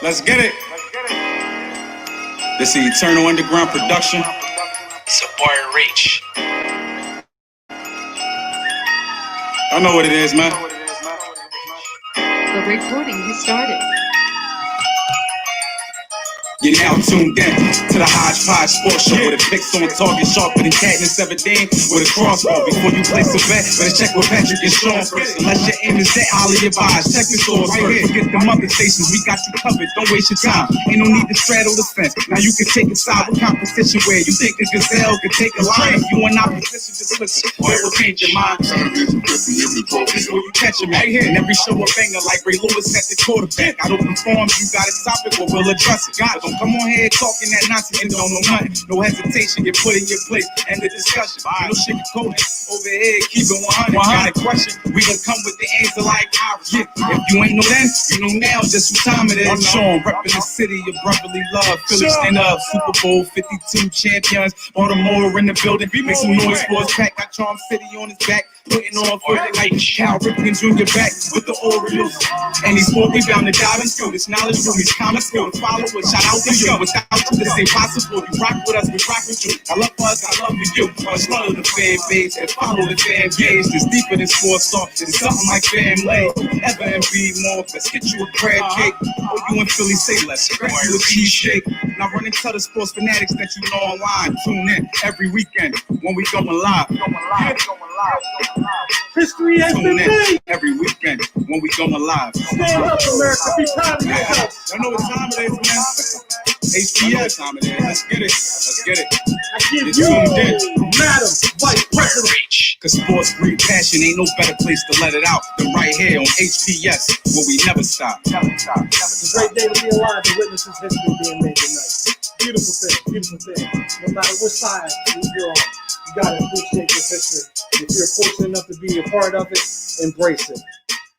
Let's get it. This is Eternal Underground Production. It's a bar reach. I know what it is, man. The recording has started. You're now tuned in to the Hodge Podge Sports Show with a picks on target sharper than Katniss 17 with a crossbow. Before you place a bet, better check with Patrick and Sean first. Unless your aim is that, I'll advise. Check the source right here. Forget the mother stations, we got you covered. Don't waste your time. Ain't no need to straddle the fence. Now you can take a side with competition where you think a gazelle can take a lion. If you in opposition, just listen. It will change your mind. This where you catch him right here. And every show a banger like Ray Lewis at the quarterback. I don't conform, you got a topic, or we'll address it. God, don't come on here talking that nonsense and don't know nothing. No hesitation, get put in your place. End the discussion. No shit coding. Over here, keep it 100. Got a question? We gon' come with the answer like ours. Yeah. If you ain't know then, you know now just what time it is. I'm Sean, reppin' the city of brotherly love. Philly stand up, Super Bowl 52 champions. Baltimore in the building. Make some noise for us. Pack got Charm City on his back. Putting on for it like Cal Ripken Jr. back with the Orioles. And he's more rebound to dive and skill. This knowledge from his common skill. Follow it, shout out to you. Without you, this ain't possible. You rock with us, we rock with you. I love us, I love you. Much love the fan base and follow the fan base. It's deeper than sports talk. It's something like family. Ever and be more. Let's get you a crab cake. Or you in Philly say let's scratch you a cheesesteak. Now run and tell the sports fanatics that you know online. Tune in every weekend when we going live. History has been made. Every weekend when we going live. Stand up, America. Be proud of yourself. I know what time it is, man. HPS time it is. Let's get it. Let's get it. I give you, Madam Vice President. Cause sports breed passion. Ain't no better place to let it out than right here on HPS, where we never stop. It's a great day to be alive and witness this history being made tonight. Beautiful thing, beautiful thing. No matter which side you're on, you gotta appreciate this history. If you're fortunate enough to be a part of it, embrace it.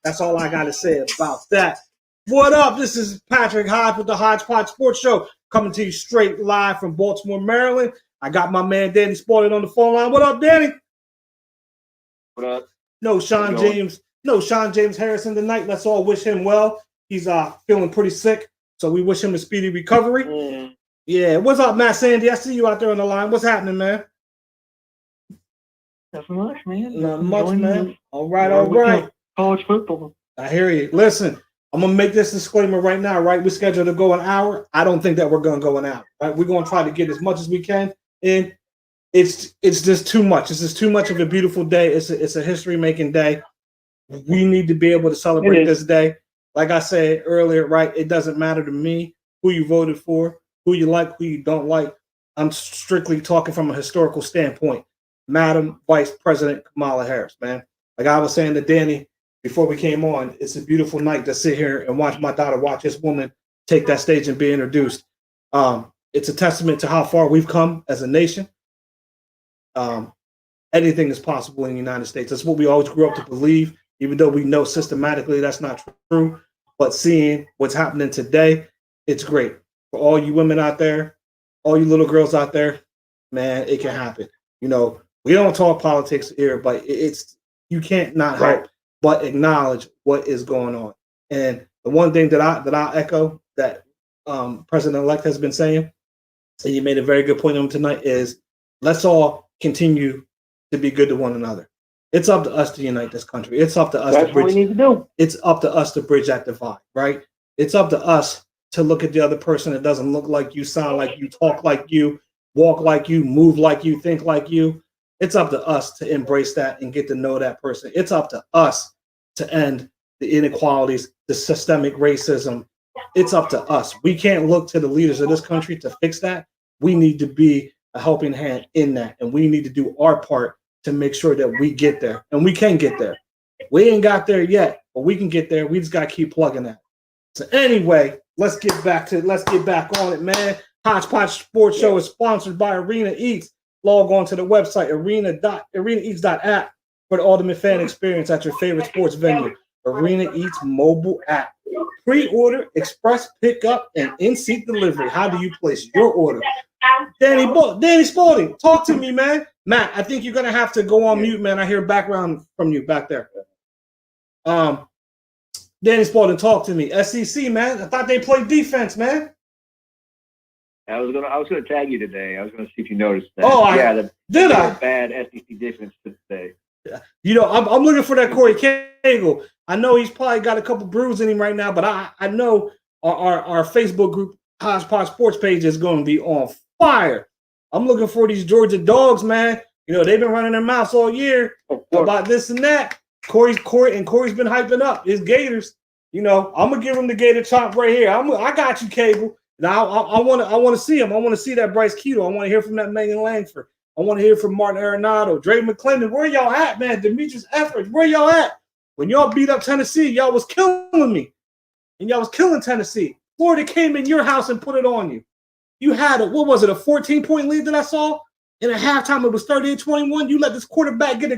That's all I gotta say about that. What up? This is Patrick Hodge with the Hodge Podge Sports Show, coming to you straight live from Baltimore, Maryland. I got my man Danny Spaulding on the phone line. What up, Danny? What up? No Sean James Harrison tonight. Let's all wish him well. He's feeling pretty sick, so we wish him a speedy recovery. Yeah. What's up, Matt Sandy? I see you out there on the line. What's happening, man? Nothing much, man. Not much, man. All right. College football. I hear you. Listen, I'm going to make this disclaimer right now, right? We're scheduled to go an hour. I don't think that we're going to go an hour, right? We're going to try to get as much as we can in. It's just too much. It's just too much of a beautiful day. It's a history-making day. We need to be able to celebrate this day. Like I said earlier, right? It doesn't matter to me who you voted for, who you like, who you don't like. I'm strictly talking from a historical standpoint. Madam Vice President Kamala Harris, man. Like I was saying to Danny before we came on, it's a beautiful night to sit here and watch my daughter watch this woman take that stage and be introduced. It's a testament to how far we've come as a nation. Anything is possible in the United States. That's what we always grew up to believe, even though we know systematically that's not true. But seeing what's happening today, it's great. For all you women out there, all you little girls out there, man, it can happen. You know, we don't talk politics here, but it's you can't not help but acknowledge what is going on. And the one thing that I'll echo that President-elect has been saying, and you made a very good point on tonight, is let's all continue to be good to one another. It's up to us to unite this country. It's up to us to bridge. That's what we need to do. It's up to us to bridge that divide, right? It's up to us to look at the other person that doesn't look like you, sound like you, talk like you, walk like you, move like you, think like you. It's up to us to embrace that and get to know that person. It's up to us to end the inequalities, the systemic racism. It's up to us. We can't look to the leaders of this country to fix that. We need to be a helping hand in that, and we need to do our part to make sure that we get there, and we can get there. We ain't got there yet, but we can get there. We just got to keep plugging that. So anyway, let's get back on it, man. Hodge Podge Sports Show is sponsored by Arena Eats. Log on to the website arenaeats.app for the ultimate fan experience at your favorite sports venue. Arena Eats mobile app. Pre-order, express pickup, and in-seat delivery. How do you place your order? Danny Spaulding, talk to me, man. Matt, I think you're gonna have to go on mute, man. I hear background from you back there. Danny Spaulding, talk to me. SEC, man. I thought they played defense, man. I was gonna tag you today. I was gonna see if you noticed that. Oh, did I? Bad SEC defense today. You know, I'm looking for that Corey Cagle. I know he's probably got a couple brews in him right now, but I know our Facebook group, Hodge Podge Sports page, is going to be on fire. I'm looking for these Georgia dogs, man. You know, they've been running their mouths all year about this and that. Corey's been hyping up his Gators. You know, I'm gonna give him the Gator chop right here. I got you, Cable. Now I want to see him. I want to see that Bryce Keto. I want to hear from that Megan Langford. I want to hear from Martin Arenado, Dre McClendon. Where y'all at, man? Demetrius Etheridge, where y'all at? When y'all beat up Tennessee, y'all was killing me. And y'all was killing Tennessee. Florida came in your house and put it on you. You had a 14-point lead that I saw? And at halftime, it was 38-21. You let this quarterback get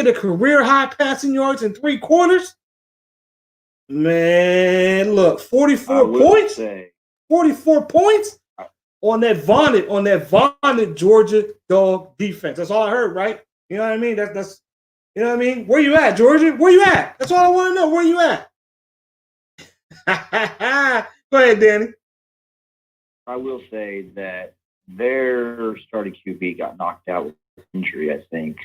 a career-high passing yards in 3 quarters? Man, look, 44 points? 44 points? On that vaunted Georgia dog defense. That's all I heard, right? You know what I mean? That's you know what I mean? Where you at, Georgia? Where you at? That's all I want to know. Where you at? Go ahead, Danny. I will say that their starting QB got knocked out with injury, I think.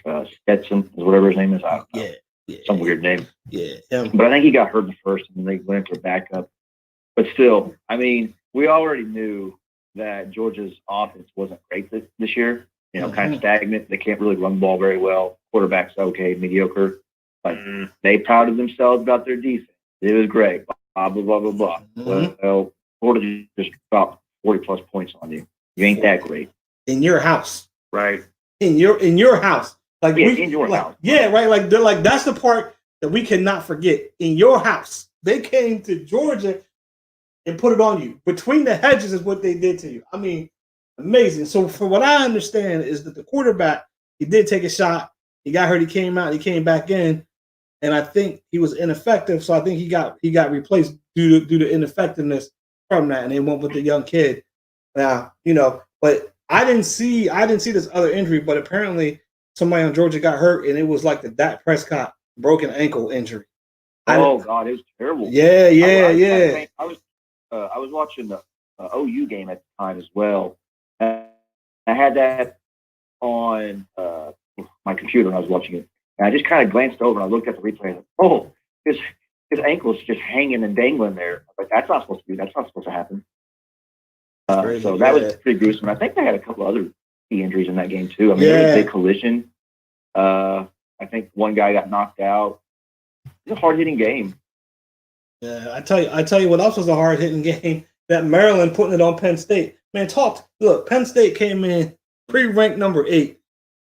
Stetson is whatever his name is. I don't know. Yeah, some weird name. Yeah. But I think he got hurt in the first, and then they went into a backup. But still, I mean, we already knew that Georgia's offense wasn't great this year. You know, kind of stagnant. They can't really run the ball very well. Quarterback's okay, mediocre. But they prouded themselves about their defense. It was great. Blah, blah, blah, blah, blah. Well, Florida just dropped 40-plus points on you. You ain't that great. In your house. Right. In your house. Like in your house. Yeah, right. Like they're like, that's the part that we cannot forget. In your house. They came to Georgia and put it on you. Between the hedges is what they did to you. I mean, amazing. So from what I understand is that the quarterback, he did take a shot. He got hurt. He came out. He came back in. And I think he was ineffective. So I think he got replaced due to ineffectiveness from that. And they went with the young kid. Now, you know, but I didn't see this other injury, but apparently somebody on Georgia got hurt, and it was like the Dak Prescott broken ankle injury. God, it was terrible. Yeah. I was watching the OU game at the time as well. I had that on my computer when I was watching it. And I just kind of glanced over and I looked at the replay and oh, his ankle's just hanging and dangling there. Like, that's not supposed to be. That's not supposed to happen. So that was pretty gruesome. I think they had a couple other key injuries in that game too. I mean, there was a big collision. I think one guy got knocked out. It's a hard-hitting game. Yeah, I tell you what else was a hard-hitting game. That Maryland putting it on Penn State. Man, look, Penn State came in pre-ranked number 8.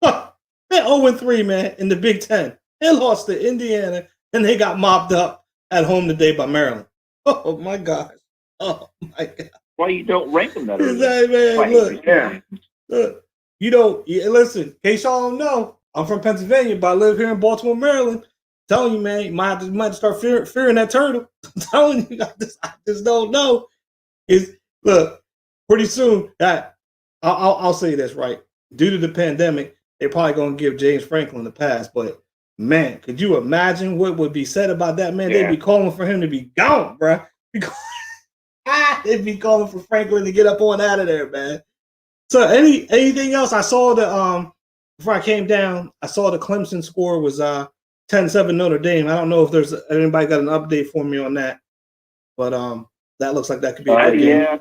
They're 0-3, man, in the Big Ten. They lost to Indiana, and they got mopped up at home today by Maryland. Oh, my gosh. Oh, my God. Why you don't rank them that early? Man, look, you know, listen, in case y'all don't know, I'm from Pennsylvania, but I live here in Baltimore, Maryland. I'm telling you, man, you might have to start fearing that turtle. I'm telling you, I just don't know. Look, pretty soon, that I'll say this, right? Due to the pandemic, they're probably going to give James Franklin the pass. But, man, could you imagine what would be said about that, man? Yeah. They'd be calling for him to be gone, bro. They'd be calling for Franklin to get up on out of there, man. So anything else? I saw before I came down, I saw the Clemson score was 10-7 Notre Dame. I don't know if there's anybody got an update for me on that. But that looks like that could be a good game.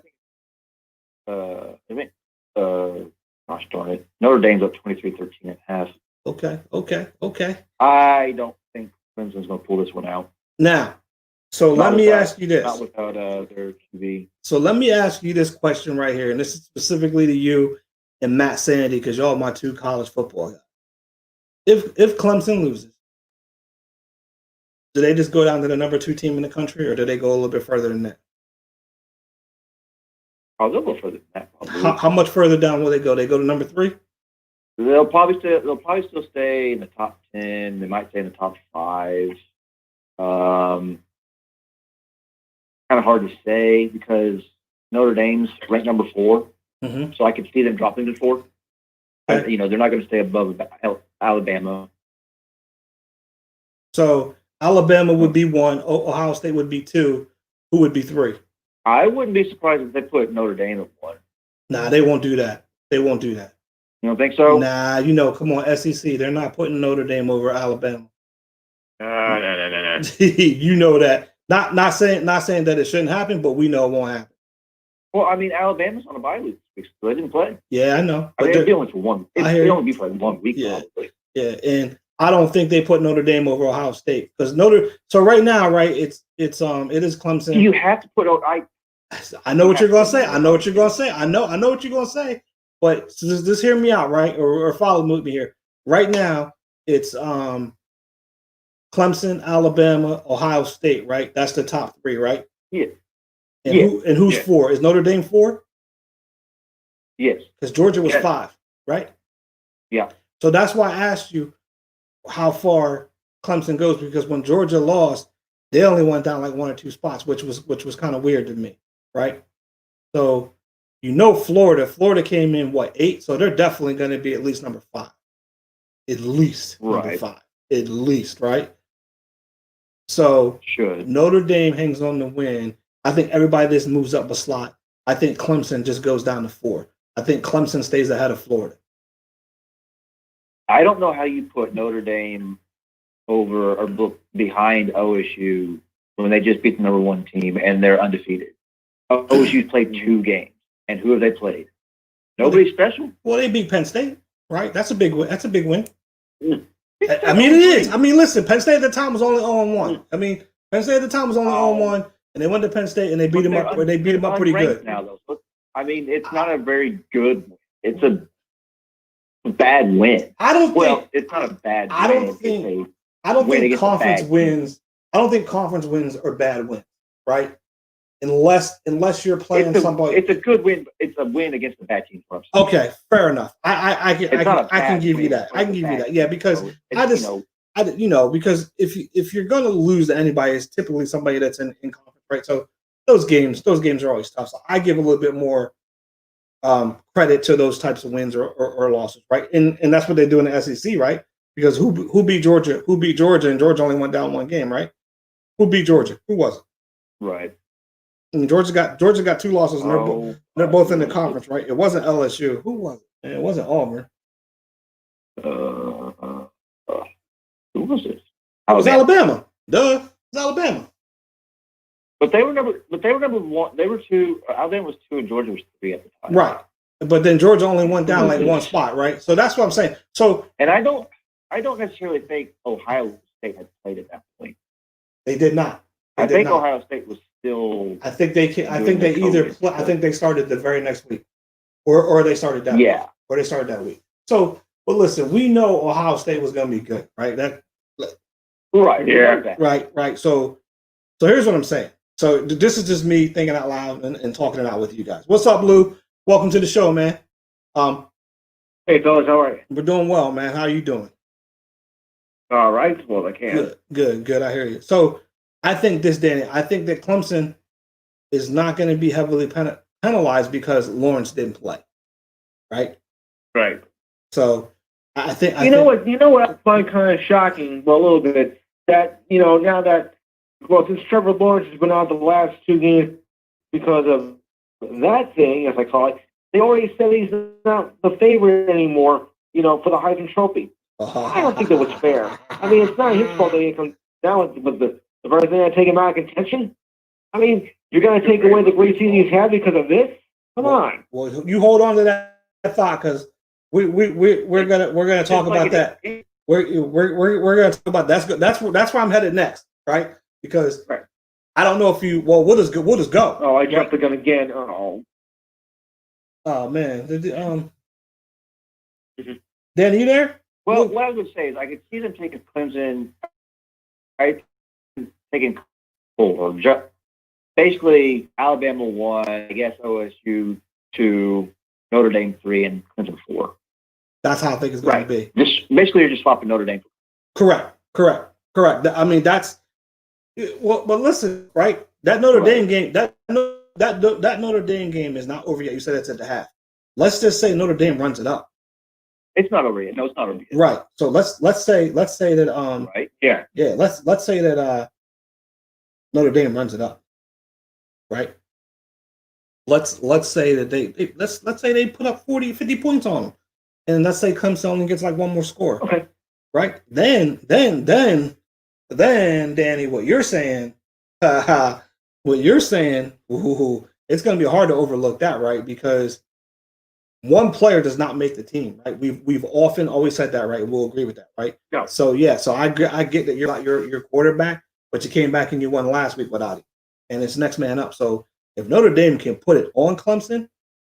Yeah, gosh darn it. Notre Dame's up 23-13 at half. Okay. I don't think Clemson's going to pull this one out. Now, so let me ask you this. Not without their QB. So let me ask you this question right here, and this is specifically to you and Matt Sandy, because y'all are my 2 college football guys. If Clemson loses, do they just go down to the number 2 team in the country, or do they go a little bit further than that? Oh, they'll go further than that. How much further down will they go? They go to number 3? They'll probably still stay in the top 10. They might stay in the top 5. Kind of hard to say because Notre Dame's ranked number 4, so I could see them dropping to 4. Okay. You know, they're not going to stay above Alabama. So Alabama would be 1. Ohio State would be 2. Who would be 3? I wouldn't be surprised if they put Notre Dame at 1. Nah, they won't do that. They won't do that. You don't think so? Nah, come on, SEC. They're not putting Notre Dame over Alabama. No. You know that. Not saying that it shouldn't happen, but we know it won't happen. Well, I mean, Alabama's on a bye week, so they didn't play. Yeah, I know. I mean, it'd be only for 1. It'd only be for 1 week, Yeah. probably. Yeah, and I don't think they put Notre Dame over Ohio State because So right now, right, it is Clemson. You have to put I know what you're gonna say. I know what you're gonna say. I know what you're gonna say. But just hear me out, right, or follow me here. Right now, it's Clemson, Alabama, Ohio State, right? That's the top 3, right? Yeah. And who's 4? Is Notre Dame 4? Yes. Because Georgia was 5, right? Yeah. So that's why I asked you how far Clemson goes, because when Georgia lost, they only went down like 1 or 2 spots, which was kind of weird to me, right? So Florida came in 8, so they're definitely going to be at least number 5, at least number 5, at least, right? So Notre Dame hangs on the win. I think everybody just moves up a slot. I think Clemson just goes down to 4. I think Clemson stays ahead of Florida. I don't know how you put Notre Dame over or behind OSU when they just beat the number 1 team and they're undefeated. OSU's played 2 games, and who have they played? Nobody special. Well, they beat Penn State, right? That's a big win. That's a big win. I mean, it is. I mean, listen, Penn State at the time was only 0-1. I mean, Penn State at the time was only 0-1, and they went to Penn State and they beat them up. They beat them up pretty good. Now, though. I mean, it's not a very good win. It's a bad win. It's not a bad win. I don't think conference wins. I don't think conference wins are bad wins, right? Unless you're playing somebody. It's a good win. But it's a win against a bad team for us. Okay, fair enough. I can give you that. I can give you that. Yeah, because because if you're going to lose to anybody, it's typically somebody that's in conference, right? So those games are always tough. So I give a little bit more credit to those types of wins or losses, right? And that's what they do in the SEC, right? Because who beat Georgia? Who beat Georgia? And Georgia only went down 1 game, right? Who beat Georgia? Who was it? Right. And Georgia got 2 losses, and they're both in the conference, right? It wasn't LSU. Who was it? And it wasn't Auburn. Who was it? It was Alabama. Duh, it was Alabama. But they were number 1. They were 2. Alabama was 2, and Georgia was 3 at the time. Right. But then Georgia only went down like 1 spot, right? So that's what I'm saying. So, and I don't necessarily think Ohio State had played at that point. They did not. I think Ohio State was still. I think they started the very next week, or they started that. Yeah. Week, or they started that week. So, but listen, we know Ohio State was going to be good, right? Right. Yeah. Right. So here's what I'm saying. So this is just me thinking out loud and talking it out with you guys. What's up, Lou? Welcome to the show, man. Hey, fellas, how are you? We're doing well, man. How are you doing? All right. Well, I can. Good. I hear you. So I think Danny, I think that Clemson is not going to be heavily penalized because Lawrence didn't play, right? Right. So I think what I find kind of shocking, well, a little bit, that now that since Trevor Lawrence has been out the last 2 games because of that thing, as I call it, they already said he's not the favorite anymore, for the Heisman Trophy. I don't think that was fair. I mean, it's not his fault that he comes down with the very thing that take him out of contention. I mean, you're going to take away the great season he's had because of this? Come on. Well, you hold on to that thought because we're gonna talk about that. We're gonna talk about that's where I'm headed next, right? Because I don't know if we'll just go. Oh, I jumped the gun again. Oh man, Dan, you there? Well, what I would say is I could see them taking Clemson, right? Taking over. Basically, Alabama 1, I guess OSU 2, Notre Dame 3, and Clemson 4. That's how I think it's going to be. Basically, you're just swapping Notre Dame. Correct. I mean, that's well. But listen, right? That Notre Dame game, that Notre Dame game is not over yet. You said it's at the half. Let's just say Notre Dame runs it up. It's not over yet. No, it's not over yet. Right. So let's say that Right. Yeah. let's say that Notre Dame runs it up. Right. Let's say that let's say they put up 40, 50 points on them. And let's say Clemson only gets like one more score. Okay. Right? Then Danny, what you're saying, ooh, it's gonna be hard to overlook that, right? Because one player does not make the team, right? We've often always said that, right? We'll agree with that, right? Yeah. So I get that you're not your quarterback, but you came back and you won last week without him. And it's next man up. So if Notre Dame can put it on Clemson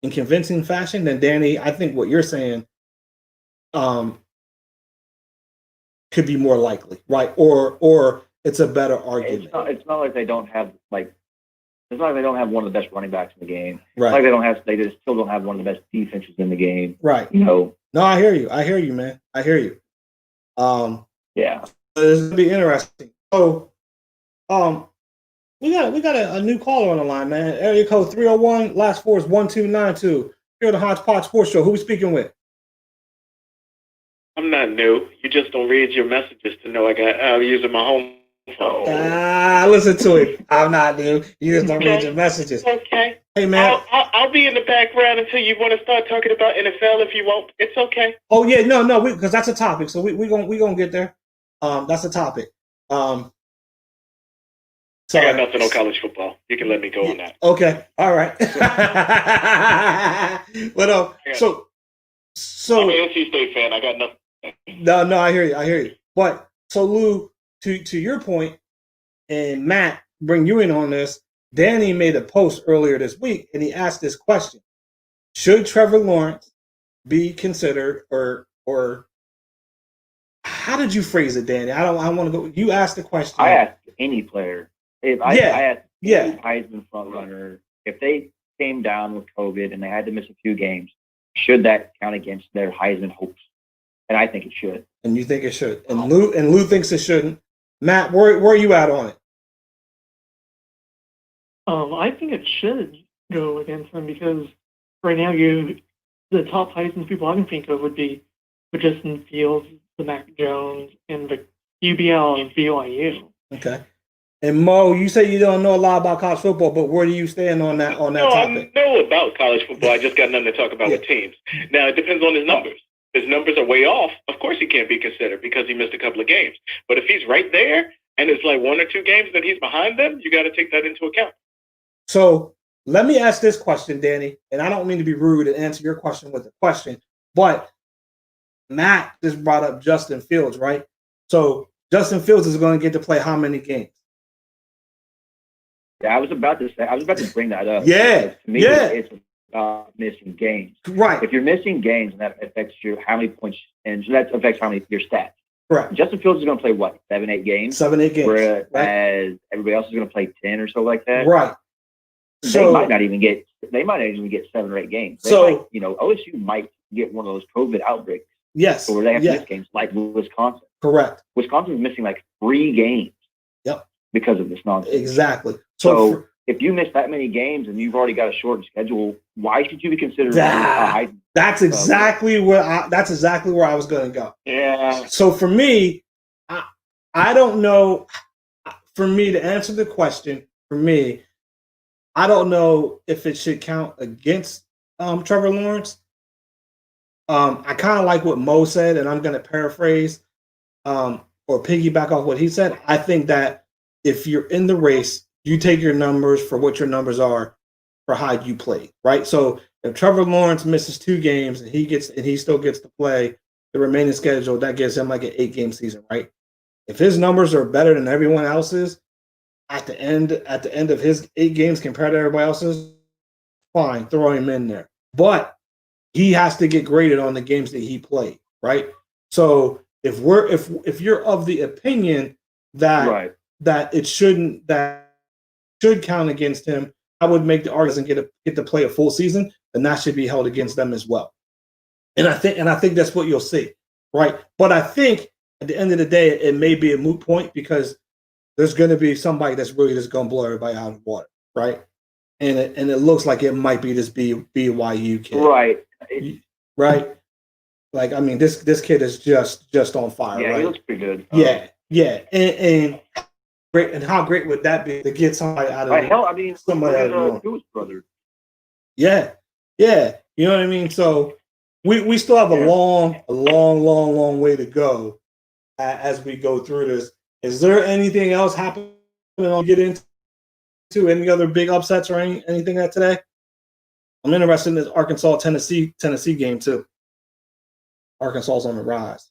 in convincing fashion, then Danny, I think what you're saying could be more likely, right? Or it's a better argument. It's not like they don't have it's not like they don't have one of the best running backs in the game. Right. They just still don't have one of the best defenses in the game. Right. No, I hear you, man. I hear you. Yeah. This is gonna be interesting. So we got a new caller on the line, man. Area code 301, last four is 1292. Here at the Hodge Podge Sports Show. Who we speaking with? I'm not new. You just don't read your messages to know I'm using my home phone. Listen to it. I'm not new. You just don't read your messages. Okay. Hey, man. I'll be in the background until you want to start talking about NFL if you want. It's okay. Oh, yeah. No, because that's a topic. So we gonna get there. That's a topic. I got nothing on college football. You can let me go on that. Okay. All right. But so I'm an NC State fan. I got nothing. No, I hear you. But so Lou, to your point, and Matt, bring you in on this. Danny made a post earlier this week, and he asked this question: should Trevor Lawrence be considered, or how did you phrase it, Danny? I want to go. You asked the question. I asked any player. I asked any Heisman front runner if they came down with COVID and they had to miss a few games, should that count against their Heisman hopes? And I think it should. And you think it should. And Lou thinks it shouldn't. Matt, where are you at on it? I think it should go against them because right now the top Heisman people I can think of would be the Justin Fields, the Mac Jones, and the UBL and BYU. Okay. And Mo, you say you don't know a lot about college football, but where do you stand on that topic? I know about college football. I just got nothing to talk about with teams. Now, it depends on his numbers. If his numbers are way off, of course he can't be considered because he missed a couple of games. But if he's right there and it's like one or two games that he's behind them, you got to take that into account. So let me ask this question, Danny, and I don't mean to be rude and answer your question with a question, but Matt just brought up Justin Fields, right? So Justin Fields is going to get to play how many games? Yeah, I was about to bring that up. Yeah. To me, it's about missing games. Right. If you're missing games, and that affects how many points, and that affects your stats. Correct. Justin Fields is going to play what, 7-8 games? 7-8 games. Whereas right. everybody else is going to play 10 or so like that. Right. They might not even get 7 or 8 games. OSU might get one of those COVID outbreaks. Yes. Where they have to miss games like Wisconsin. Correct. Wisconsin's missing like 3 games. Yep. Because of this nonsense. Exactly. So if you miss that many games and you've already got a shortened schedule, why should you be considered That's exactly where I was going to go. Yeah. So for me, I don't know. For me to answer the question, I don't know if it should count against Trevor Lawrence. I kind of like what Mo said, and I'm going to paraphrase or piggyback off what he said. I think that if you're in the race, you take your numbers for what your numbers are for how you play, right? So if Trevor Lawrence misses 2 games and he still gets to play the remaining schedule, that gives him like an 8-game season, right? If his numbers are better than everyone else's at the end of his 8 games compared to everybody else's, fine, throw him in there. But he has to get graded on the games that he played, right? So if you're of the opinion that it should count against him, I would make the argument get to play a full season, and that should be held against them as well. And I think that's what you'll see, right? But I think at the end of the day, it may be a moot point because there's going to be somebody that's really just going to blow everybody out of the water, right? And it looks like it might be this BYU kid, right? Right. Like, I mean, this kid is just on fire, Yeah, right? he looks pretty good. Yeah, and great. And how great would that be to get somebody out of somebody out of Who's brother? Yeah. You know what I mean? So we still have a long way to go as we go through this. Is there anything else happening? I'll get into any other big upsets or anything that today? I'm interested in this Arkansas Tennessee game too. Arkansas's on the rise.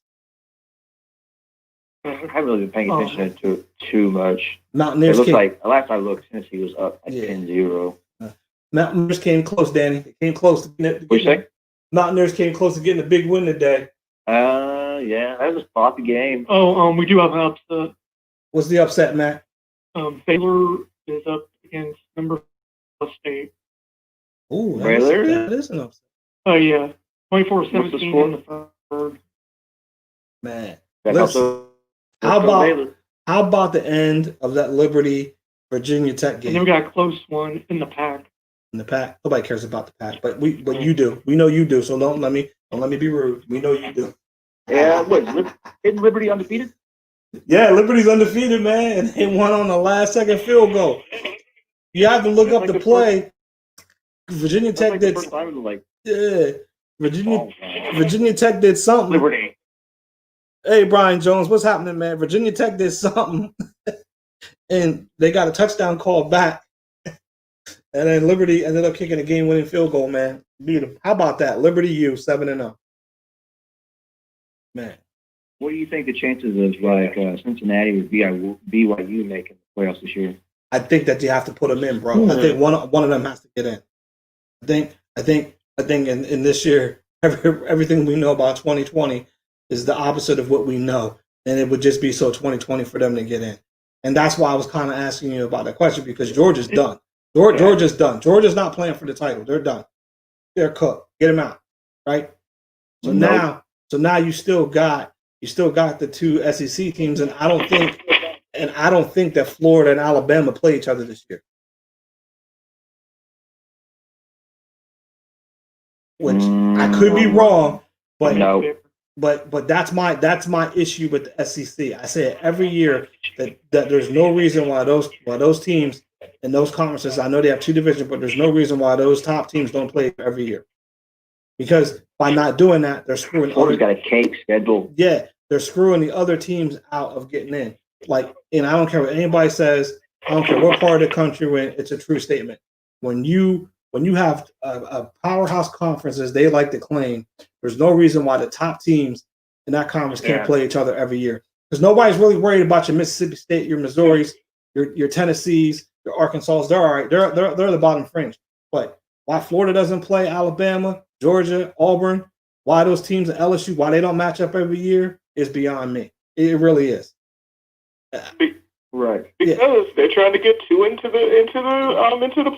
I haven't really been paying attention to it too much. Mountaineers it looks like last I looked, Tennessee was up like 10-0. Mountaineers came close, Danny. They came close. What'd you say? Mountaineers came close to getting a big win today. Yeah, that was a sloppy game. We do have an upset. What's the upset, Matt? Baylor is up against number 4 State. Ooh, Baylor? That is an upset. Oh, yeah. 24-17 in the third. Man. Listen, how about the end of that Liberty Virginia Tech game? And then we got a close one in the pack. In the pack, nobody cares about the pack, but you do. We know you do. So don't let me be rude. We know you do. Yeah, isn't Liberty undefeated? Yeah, Liberty's undefeated, man, and they won on the last second field goal. You have to look up the play. Virginia Tech did. Virginia Tech did something. Liberty. Hey, Brian Jones, what's happening, man? Virginia Tech did something, and they got a touchdown call back. And then Liberty ended up kicking a game-winning field goal, man. Beat them. How about that? Liberty U, 7-0. Man. What do you think the chances of Cincinnati with BYU making the playoffs this year? I think that you have to put them in, bro. I think one of them has to get in. I think in this year, everything we know about 2020 is the opposite of what we know, and it would just be so 2020 for them to get in. And that's why I was kind of asking you about that question, because Georgia's done. Georgia's done. Georgia's not playing for the title. They're done. They're cooked. Get them out, right? So now you still got the two SEC teams, and I don't think that Florida and Alabama play each other this year. Which I could be wrong, but but that's my issue with the SEC. I say it every year that there's no reason why those teams in those conferences, I know they have two divisions, but there's no reason why those top teams don't play every year. Because by not doing that, they're screwing. Florida's got a cake schedule. Yeah, they're screwing the other teams out of getting in. Like, and I don't care what anybody says. I don't care what part of the country we're in. It's a true statement. When you have a powerhouse conference, as they like to claim, there's no reason why the top teams in that conference can't play each other every year. Because nobody's really worried about your Mississippi State, your Missouris, your Tennessees, your Arkansas. They're all right. They're the bottom fringe. But why Florida doesn't play Alabama, Georgia, Auburn, why those teams at LSU, why they don't match up every year is beyond me. It really is. Right. Because they're trying to get two into the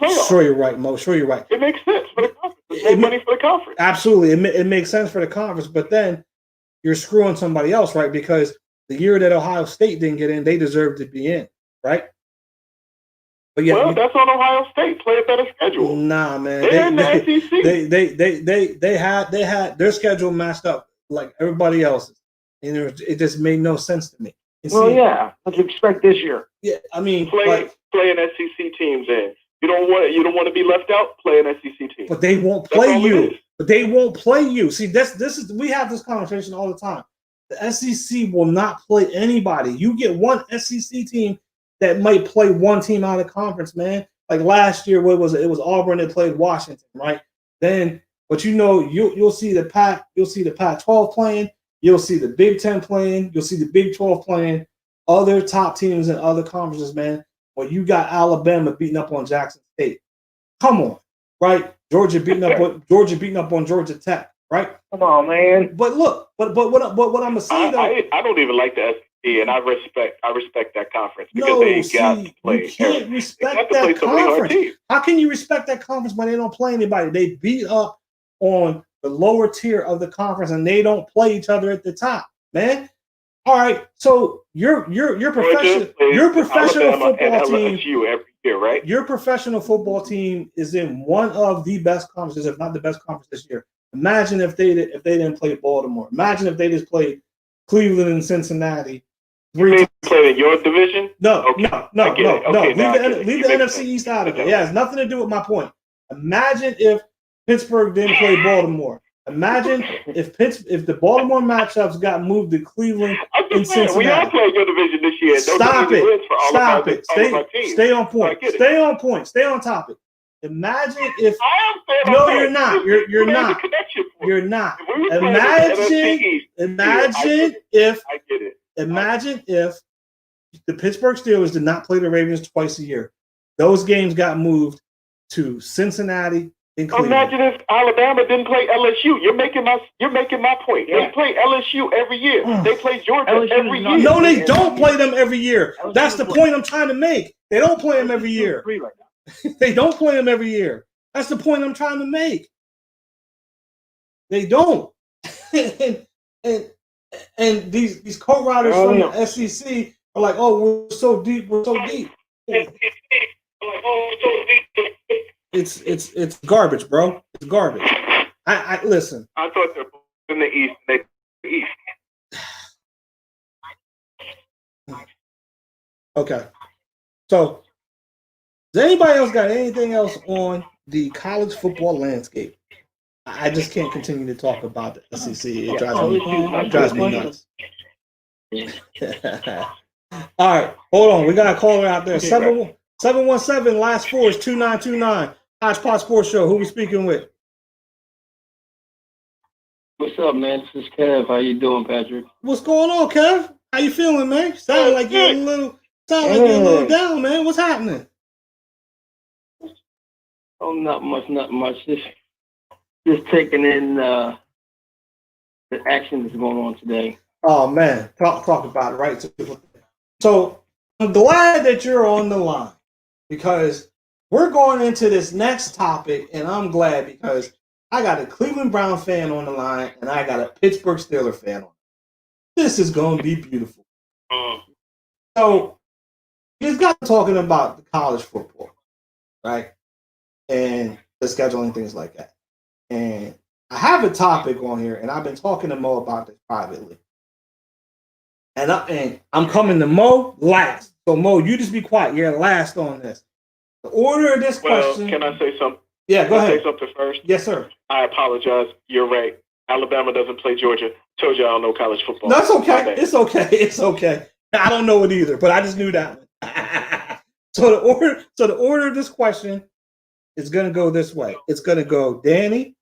playoffs. Sure, you're right, Mo. Sure, you're right. It makes sense for the conference. There's more money for the conference. Absolutely. It makes sense for the conference, but then you're screwing somebody else, right? Because the year that Ohio State didn't get in, they deserved to be in, right? But yeah, that's on Ohio State. Play a better schedule. Nah, man. They're in the SEC. They had their schedule matched up like everybody else's, and it just made no sense to me. What you expect this year? Yeah, I mean, playing SEC teams in. You don't want to be left out. Play an SEC team. But they won't play you. But they won't play you. See, this is we have this conversation all the time. The SEC will not play anybody. You get one SEC team that might play one team out of conference, man. Like last year, what was it? It was Auburn that played Washington, right? Then, but you'll see the Pac-12 playing. You'll see the Big Ten playing. You'll see the Big 12 playing. Other top teams in other conferences, man. Well, you got Alabama beating up on Jackson State. Come on, right? Georgia beating up on Georgia Tech, right? Come on, man. But look, but what I'm gonna say though, I don't even like the SEC, and I respect that conference because they got to play. You can't respect that conference. How can you respect that conference when they don't play anybody? They beat up on the lower tier of the conference, and they don't play each other at the top, man. All right, so your professional football team every year, right? Your professional football team is in one of the best conferences, if not the best conference this year. Imagine if they didn't play Baltimore. Imagine if they just played Cleveland and Cincinnati. They played in your division? No. Okay. No. Okay, Leave the NFC East out of it. It has nothing to do with my point. Imagine if Pittsburgh didn't play Baltimore. Imagine if the Baltimore matchups got moved to Cleveland and Cincinnati. We all played your division this year. Stop it. Stay on point. Stay on point. Stay on topic. Imagine if you're not. You're not. You're not. Imagine if the Pittsburgh Steelers did not play the Ravens twice a year. Those games got moved to Cincinnati and Cleveland. Imagine if Alabama didn't play LSU. You're making my point. Yeah. They play LSU every year. They play Georgia every year. No, they don't play them every year. That's the point I'm trying to make. They don't play them every year. They don't play them every year. That's the point I'm trying to make. They don't. and these co-writers from the SEC are like, oh, we're so deep. It's garbage, bro. It's garbage. I listen. I thought they're in the East. Okay. So, does anybody else got anything else on the college football landscape? I just can't continue to talk about the SEC. It drives me nuts. All right, hold on. We got a caller out there. 717 last four is 2929. Hodge Podge Sports Show. Who we speaking with? What's up, man? This is Kev. How you doing, Patrick? What's going on, Kev? How you feeling, man? Sound like you're a little down, man. What's happening? Oh, not much. Just taking in the action that's going on today. Oh man, talk about it, right? So I'm glad that you're on the line because we're going into this next topic, and I'm glad because I got a Cleveland Brown fan on the line and I got a Pittsburgh Steelers fan on. This is going to be beautiful. So he's got talking about the college football, right? And the scheduling, things like that. And I have a topic on here, and I've been talking to Mo about this privately. And I'm coming to Mo last. So, Mo, you just be quiet. You're last on this. The order of this question. Can I say something? Yeah, go ahead. Can I say something first? Yes, sir. I apologize. You're right. Alabama doesn't play Georgia. Told you I don't know college football. No, it's okay. It's okay. I don't know it either, but I just knew that one. So the order of this question is going to go this way. It's going to go Danny.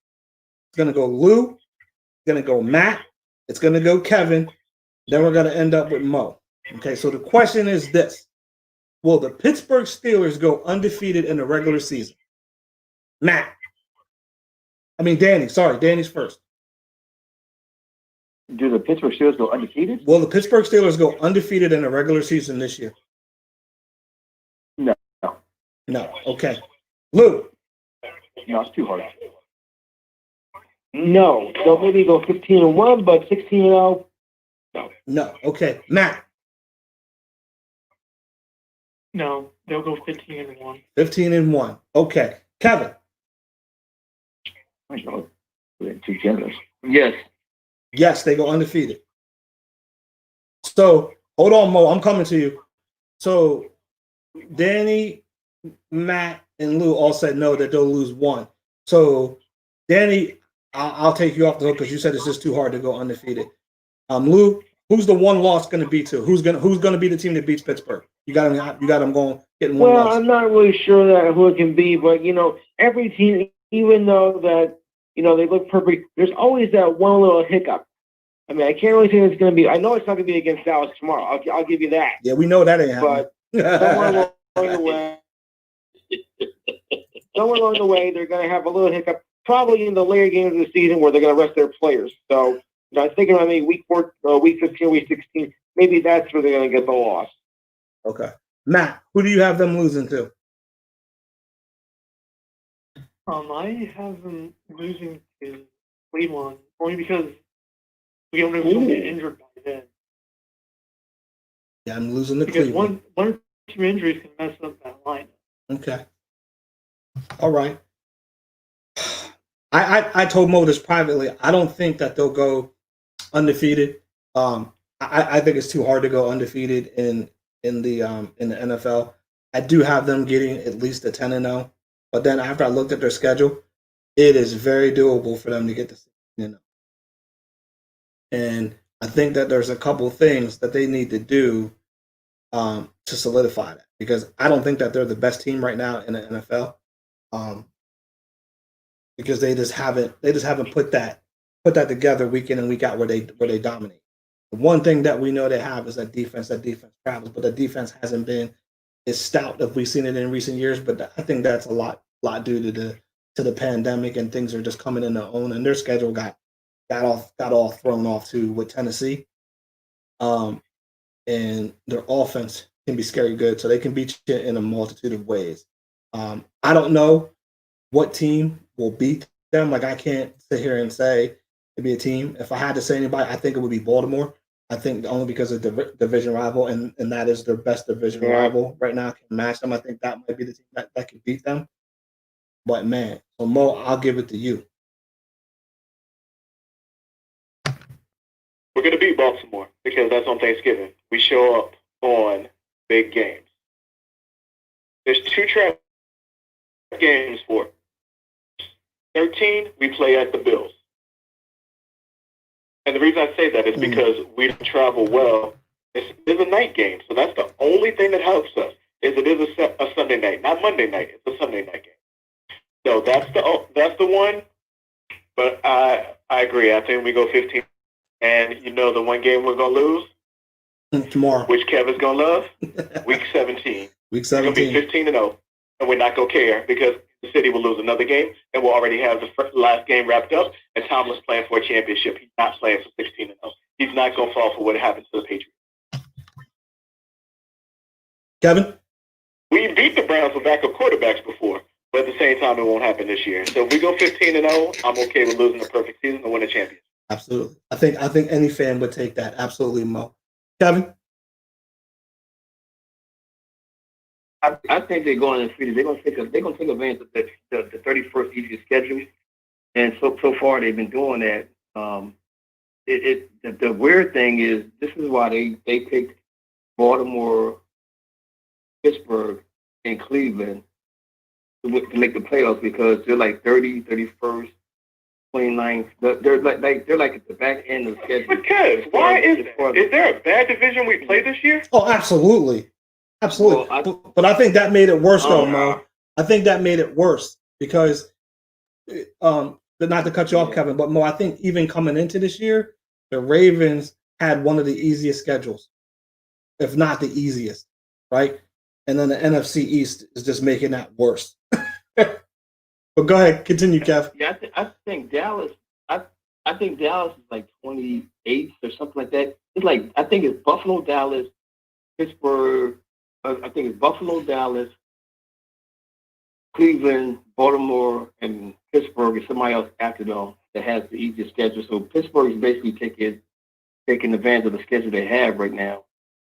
It's going to go Lou. It's going to go Matt. It's going to go Kevin. Then we're going to end up with Mo. Okay, so the question is this. Will the Pittsburgh Steelers go undefeated in the regular season? Danny. Sorry, Danny's first. Do the Pittsburgh Steelers go undefeated? Will the Pittsburgh Steelers go undefeated in the regular season this year? No. No. Okay. Lou. No, it's too hard. No. They'll maybe go 15-1, but 16-0. No. Okay. Matt. No, they'll go 15-1. 15-1. Okay. Kevin. I know. Too generous. Yes, they go undefeated. So, hold on, Mo. I'm coming to you. So, Danny, Matt, and Lou all said no, that they'll lose one. So, Danny, I'll take you off the hook because you said it's just too hard to go undefeated. Lou, who's the one loss going to be to? Who's going to be the team that beats Pittsburgh? You got them going getting one loss. Well, I'm not really sure that who it can be, but every team, even though that they look perfect, there's always that one little hiccup. I mean, I can't really think it's going to be. I know it's not going to be against Dallas tomorrow. I'll give you that. Yeah, we know that ain't happening. But somewhere along the way, they're going to have a little hiccup, probably in the later games of the season where they're going to rest their players. So I was thinking about maybe week 15, week 16. Maybe that's where they're going to get the loss. Okay, Matt, who do you have them losing to? I have them losing to Cleveland only because we don't know who's going to get injured by then. Yeah, I'm losing to because Cleveland. One or two injuries can mess up that line. Okay. All right. I told Mo this privately. I don't think that they'll go undefeated. I think it's too hard to go undefeated in the NFL. I do have them getting at least a 10-0, but then after I looked at their schedule, it is very doable for them to get to 16-0. And I think that there's a couple things that they need to do to solidify that, because I don't think that they're the best team right now in the NFL, because they just haven't put that together week in and week out where they dominate. The one thing that we know they have is that defense travels, but the defense hasn't been as stout as we've seen it in recent years. But I think that's a lot due to the pandemic, and things are just coming in their own, and their schedule got all thrown off too with Tennessee. And their offense can be scary good, so they can beat you in a multitude of ways. I don't know what team will beat them. Like, I can't sit here and say it'd be a team. If I had to say anybody, I think it would be Baltimore. I think only because of the division rival, and that is their best division rival right now, can match them. I think that might be the team that can beat them. But man, so Mo, I'll give it to you. We're going to beat Baltimore because that's on Thanksgiving. We show up on big games. There's 2 trap games for it. 13, we play at the Bills. And the reason I say that is because we don't travel well. It's a night game, so that's the only thing that helps us. Is it is a Sunday night, not Monday night. It's a Sunday night game. So that's the one. But I agree. I think we go 15. And you know the one game we're gonna lose tomorrow, which Kevin's gonna love, week 17. Week 17. We're gonna be 15-0, and we're not gonna care because the city will lose another game, and we'll already have the last game wrapped up. And Tomlin's playing for a championship. He's not playing for 16-0. He's not gonna fall for what happened to the Patriots. Kevin, we beat the Browns with backup quarterbacks before, but at the same time, it won't happen this year. So if we go 15-0, I'm okay with losing a perfect season and win a championship. Absolutely. I think any fan would take that. Absolutely, Mo. Kevin? I think they're going undefeated. They're going to take advantage of the 31st easiest schedule, and so far they've been doing that. The weird thing is this is why they picked Baltimore, Pittsburgh, and Cleveland to make the playoffs, because they're like 30, 31st, 29th. They're like at the back end of the schedule. Because why is that? Is there a bad division we play this year? Oh, absolutely. Well, but I think that made it worse, though, Mo. I think that made it worse because, not to cut you off, Kevin, but Mo, I think even coming into this year, the Ravens had one of the easiest schedules, if not the easiest, right? And then the NFC East is just making that worse. But go ahead, continue, Kev. Yeah, I think Dallas. I think Dallas is like 28th or something like that. It's like, I think it's Buffalo, Dallas, Pittsburgh. I think it's Buffalo, Dallas, Cleveland, Baltimore, and Pittsburgh, and somebody else after them that has the easiest schedule. So Pittsburgh is basically taking advantage of the schedule they have right now,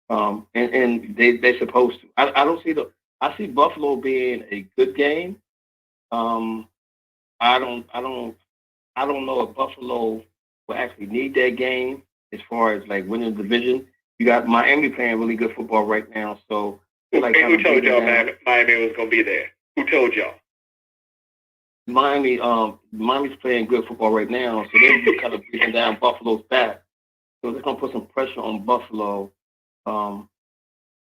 and they're supposed to. I see Buffalo being a good game. I don't know if Buffalo will actually need that game as far as like winning the division. You got Miami playing really good football right now, so who told y'all Miami was gonna be there? Who told y'all? Miami's playing good football right now, so they're kind of breaking down Buffalo's back. So they're gonna put some pressure on Buffalo. So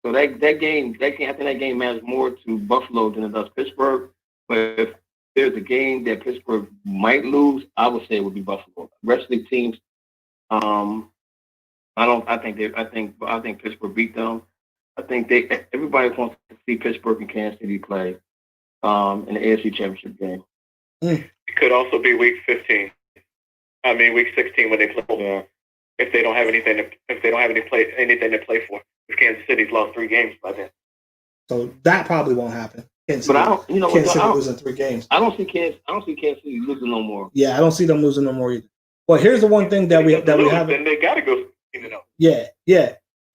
that game, I think that game matters more to Buffalo than it does Pittsburgh. But if there's a game that Pittsburgh might lose, I would say it would be Buffalo. The rest of the teams, I think Pittsburgh beat them. I think everybody wants to see Pittsburgh and Kansas City play in the AFC Championship game. It could also be week 16 when they play. Yeah. If they don't have anything to play for, if Kansas City's lost 3 games by then. So that probably won't happen. Kansas City losing 3 games. I don't see Kansas City losing no more. Yeah, I don't see them losing no more either. Well, here's the one thing that we haven't. Then they got to go. Yeah,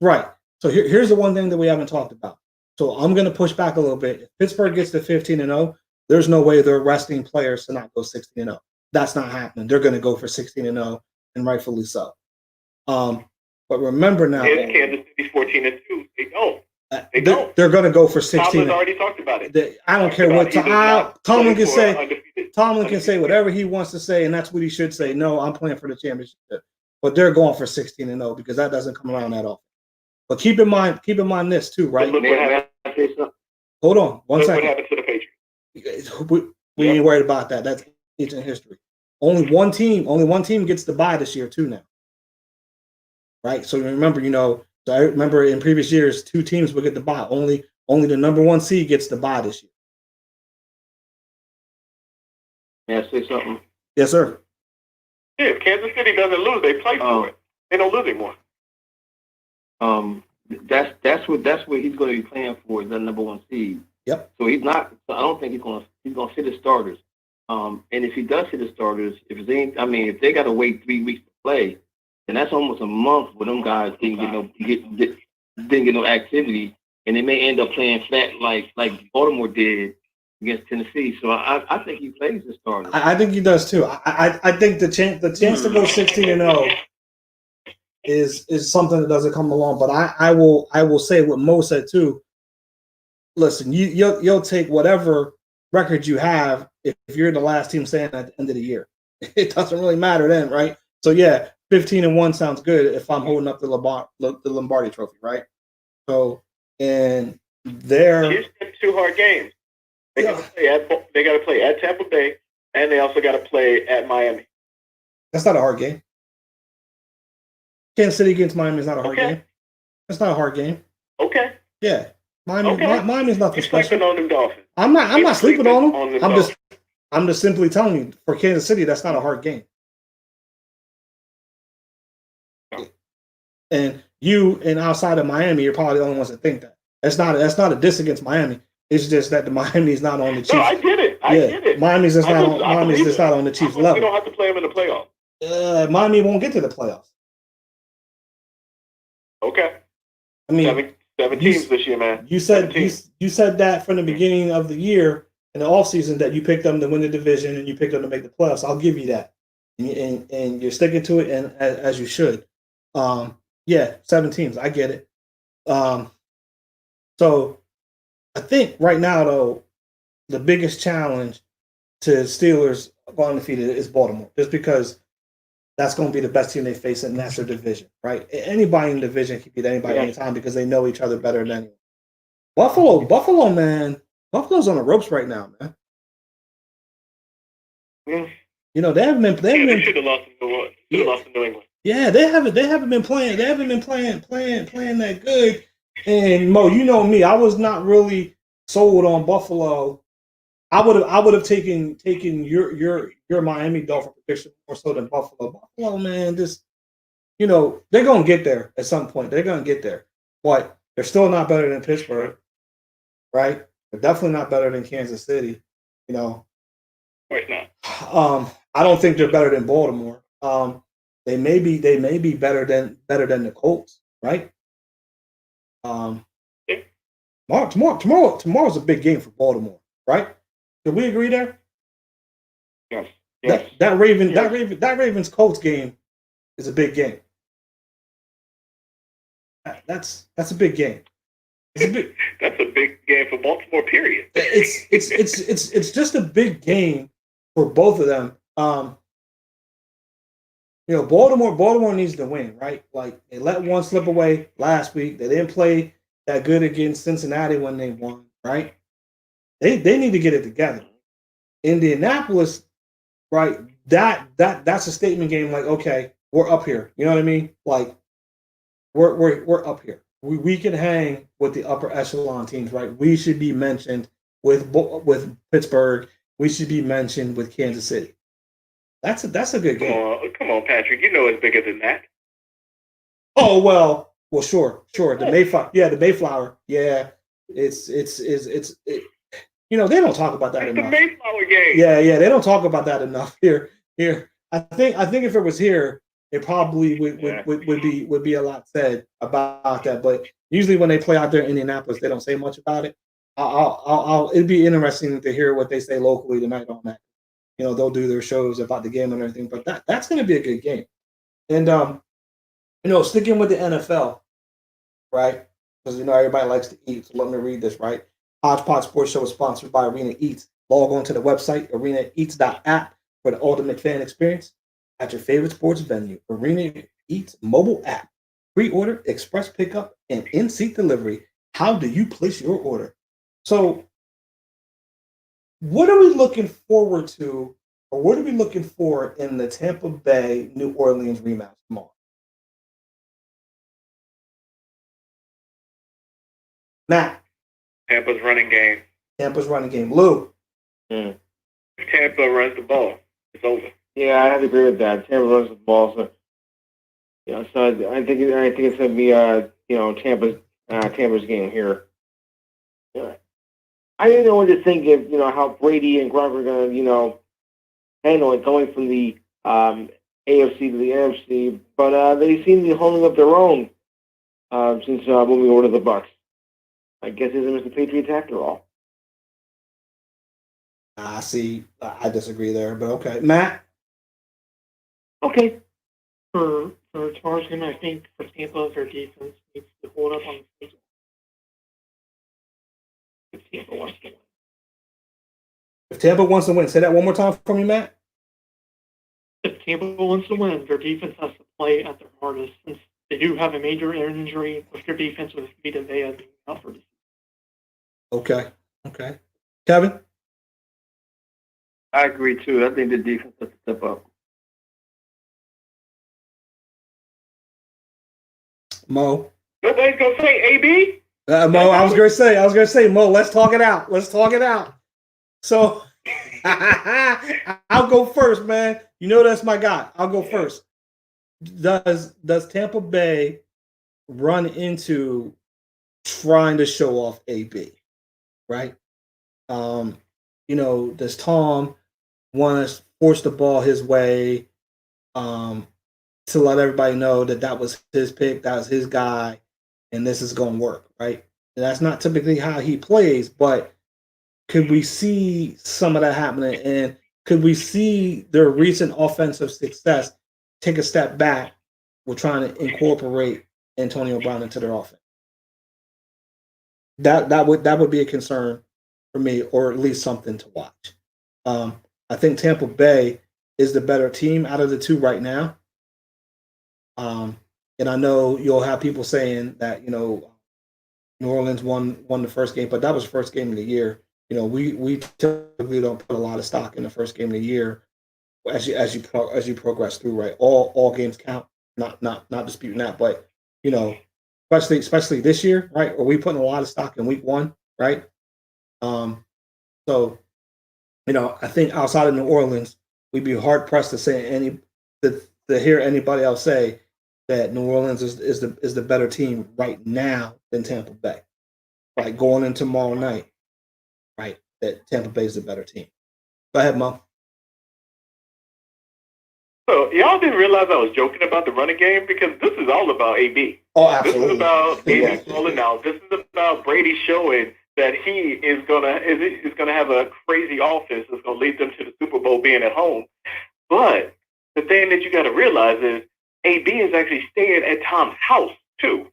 right. So here's the one thing that we haven't talked about. So I'm going to push back a little bit. If Pittsburgh gets to 15-0, there's no way they're resting players to not go 16-0. That's not happening. They're going to go for 16-0, and rightfully so. But remember now, Kansas City's 14-2. They don't. They're going to go for 16. Tomlin's already talked about it. I don't care what Tomlin can say. Tomlin can say whatever he wants to say, and that's what he should say. No, I'm playing for the championship. But they're going for 16-0 because that doesn't come around that often. But keep in mind this too, right? Hold on, one second. What happened to the Patriots? We ain't worried about that. That's ancient history. Only one team gets the bye this year too now. Right? So remember, I remember in previous years, 2 teams would get the bye. Only the number 1 seed gets the bye this year. May I say something? Yes, sir. Yeah, if Kansas City doesn't lose, they play for it. They don't lose anymore. That's what he's going to be playing for, is the number 1 seed. Yep. So he's not. So I don't think he's going to sit his starters. And if he does sit his starters, if they got to wait 3 weeks to play, then that's almost a month where them guys didn't get no activity, and they may end up playing flat like Baltimore did against Tennessee. So I think he plays the starters. I think he does too. I think the chance to go 16-0 is something that doesn't come along. But I will say what Mo said too. Listen, you'll take whatever record you have if you're the last team standing at the end of the year. It doesn't really matter then, right? So yeah, 15-1 sounds good if I'm holding up the Lombardi Trophy, right? So and they're 2 hard games. They got to play at Tampa Bay, and they also got to play at Miami. That's not a hard game. Kansas City against Miami is not a hard game. That's not a hard game. Okay. Yeah. Miami's nothing special. Sleeping on them Dolphins. I'm not sleeping on them. I'm just simply telling you, for Kansas City, that's not a hard game. And outside of Miami, you're probably the only ones that think that. That's not a diss against Miami. It's just that the Miami's not on the Chiefs. No, I get it. I get it. Miami's just not on the Chiefs level. We don't have to play them in the playoffs. Miami won't get to the playoffs. Okay. I mean, seven teams this year, man. You said that from the beginning of the year in the offseason that you picked them to win the division and you picked them to make the playoffs. I'll give you that, and you're sticking to it, and as you should. 7 teams. I get it. So I think right now, though, the biggest challenge to Steelers going undefeated is Baltimore, just because that's going to be the best team they face, and that's their division, right? Anybody in the division can beat anybody anytime because they know each other better than anyone. Buffalo, man. Buffalo's on the ropes right now, man. Yeah. They haven't been. They should have lost to New England. Yeah, they haven't been playing. They haven't been playing that good. And Mo, you know me, I was not really sold on Buffalo. I would have taken your Miami Dolphin prediction more so than Buffalo. Buffalo, man, they're gonna get there at some point. They're gonna get there, but they're still not better than Pittsburgh, right? They're definitely not better than Kansas City. Right now, I don't think they're better than Baltimore. They may be better than the Colts, right? Tomorrow's a big game for Baltimore, right? Can we agree there? Yes. That Ravens Colts game is a big game. That's a big game. That's a big game for Baltimore. Period. It's just a big game for both of them. Baltimore needs to win, right? Like, they let one slip away last week. They didn't play that good against Cincinnati when they won, right? They need to get it together. Indianapolis, right? That's a statement game. Like, okay, we're up here. You know what I mean? Like, we're up here. We can hang with the upper echelon teams, right? We should be mentioned with Pittsburgh. We should be mentioned with Kansas City. That's a good game. Come on, Patrick. You know it's bigger than that. Oh well, sure. The Mayflower, the Mayflower, yeah. It's they don't talk about that enough. The Mayflower game. Yeah, they don't talk about that enough here. I think if it was here, it probably would be a lot said about that. But usually when they play out there in Indianapolis, they don't say much about it. It'd be interesting to hear what they say locally tonight on that. they'll do their shows about the game and everything. But that's going to be a good game. And sticking with the NFL, right? Because everybody likes to eat. So let me read this, right? Hodge Podge Sports Show is sponsored by Arena Eats. Log on to the website arenaeats.app for the ultimate fan experience at your favorite sports venue. Arena Eats mobile app. Pre-order, express pickup, and in-seat delivery. How do you place your order? So, what are we looking forward to, or what are we looking for in the Tampa Bay New Orleans rematch tomorrow? Matt. Tampa's running game. Lou. If Tampa runs the ball, it's over. Yeah, I have to agree with that. Tampa runs the ball, so I think it's going to be Tampa's game here. Yeah. I didn't know what to think of how Brady and Gronk are going to handle it going from the AFC to the NFC, but they seem to be holding up their own since when we ordered the Bucks. I guess he's Mr. Patriots after all. I see. I disagree there, but okay, Matt. Okay. For tomorrow's game, I think for Tampa, their defense needs to hold up on the field. If Tampa wants to win. If Tampa wants to win, say that one more time for me, Matt. If Tampa wants to win, their defense has to play at their hardest. Since they do have a major injury with their defense with Vita Vea being out for the season. Okay. Kevin? I agree, too. I think the defense has to step up. Mo? Nobody's going to say AB? Mo, I was going to say, Mo, let's talk it out. So, I'll go first, man. That's my guy. I'll go first. Does Tampa Bay run into trying to show off AB? Right? Does Tom want to force the ball his way to let everybody know that was his pick, that was his guy, and this is going to work, right? And that's not typically how he plays, but could we see some of that happening? And could we see their recent offensive success take a step back with trying to incorporate Antonio Brown into their offense? That would be a concern for me, or at least something to watch. I think Tampa Bay is the better team out of the two right now. And I know you'll have people saying that, New Orleans won the first game, but that was the first game of the year. We typically don't put a lot of stock in the first game of the year as you progress through, right? All games count, not disputing that, but especially this year, right? Are we putting a lot of stock in week one, right? So, I think outside of New Orleans, we'd be hard pressed to say to hear anybody else say that New Orleans is the better team right now than Tampa Bay. Right, going into tomorrow night, right? That Tampa Bay is the better team. Go ahead, Mo. So y'all didn't realize I was joking about the running game because this is all about AB. Oh, absolutely. This is about AB falling out. This is about Brady showing that he is gonna have a crazy offense that's gonna lead them to the Super Bowl being at home. But the thing that you got to realize is AB is actually staying at Tom's house too.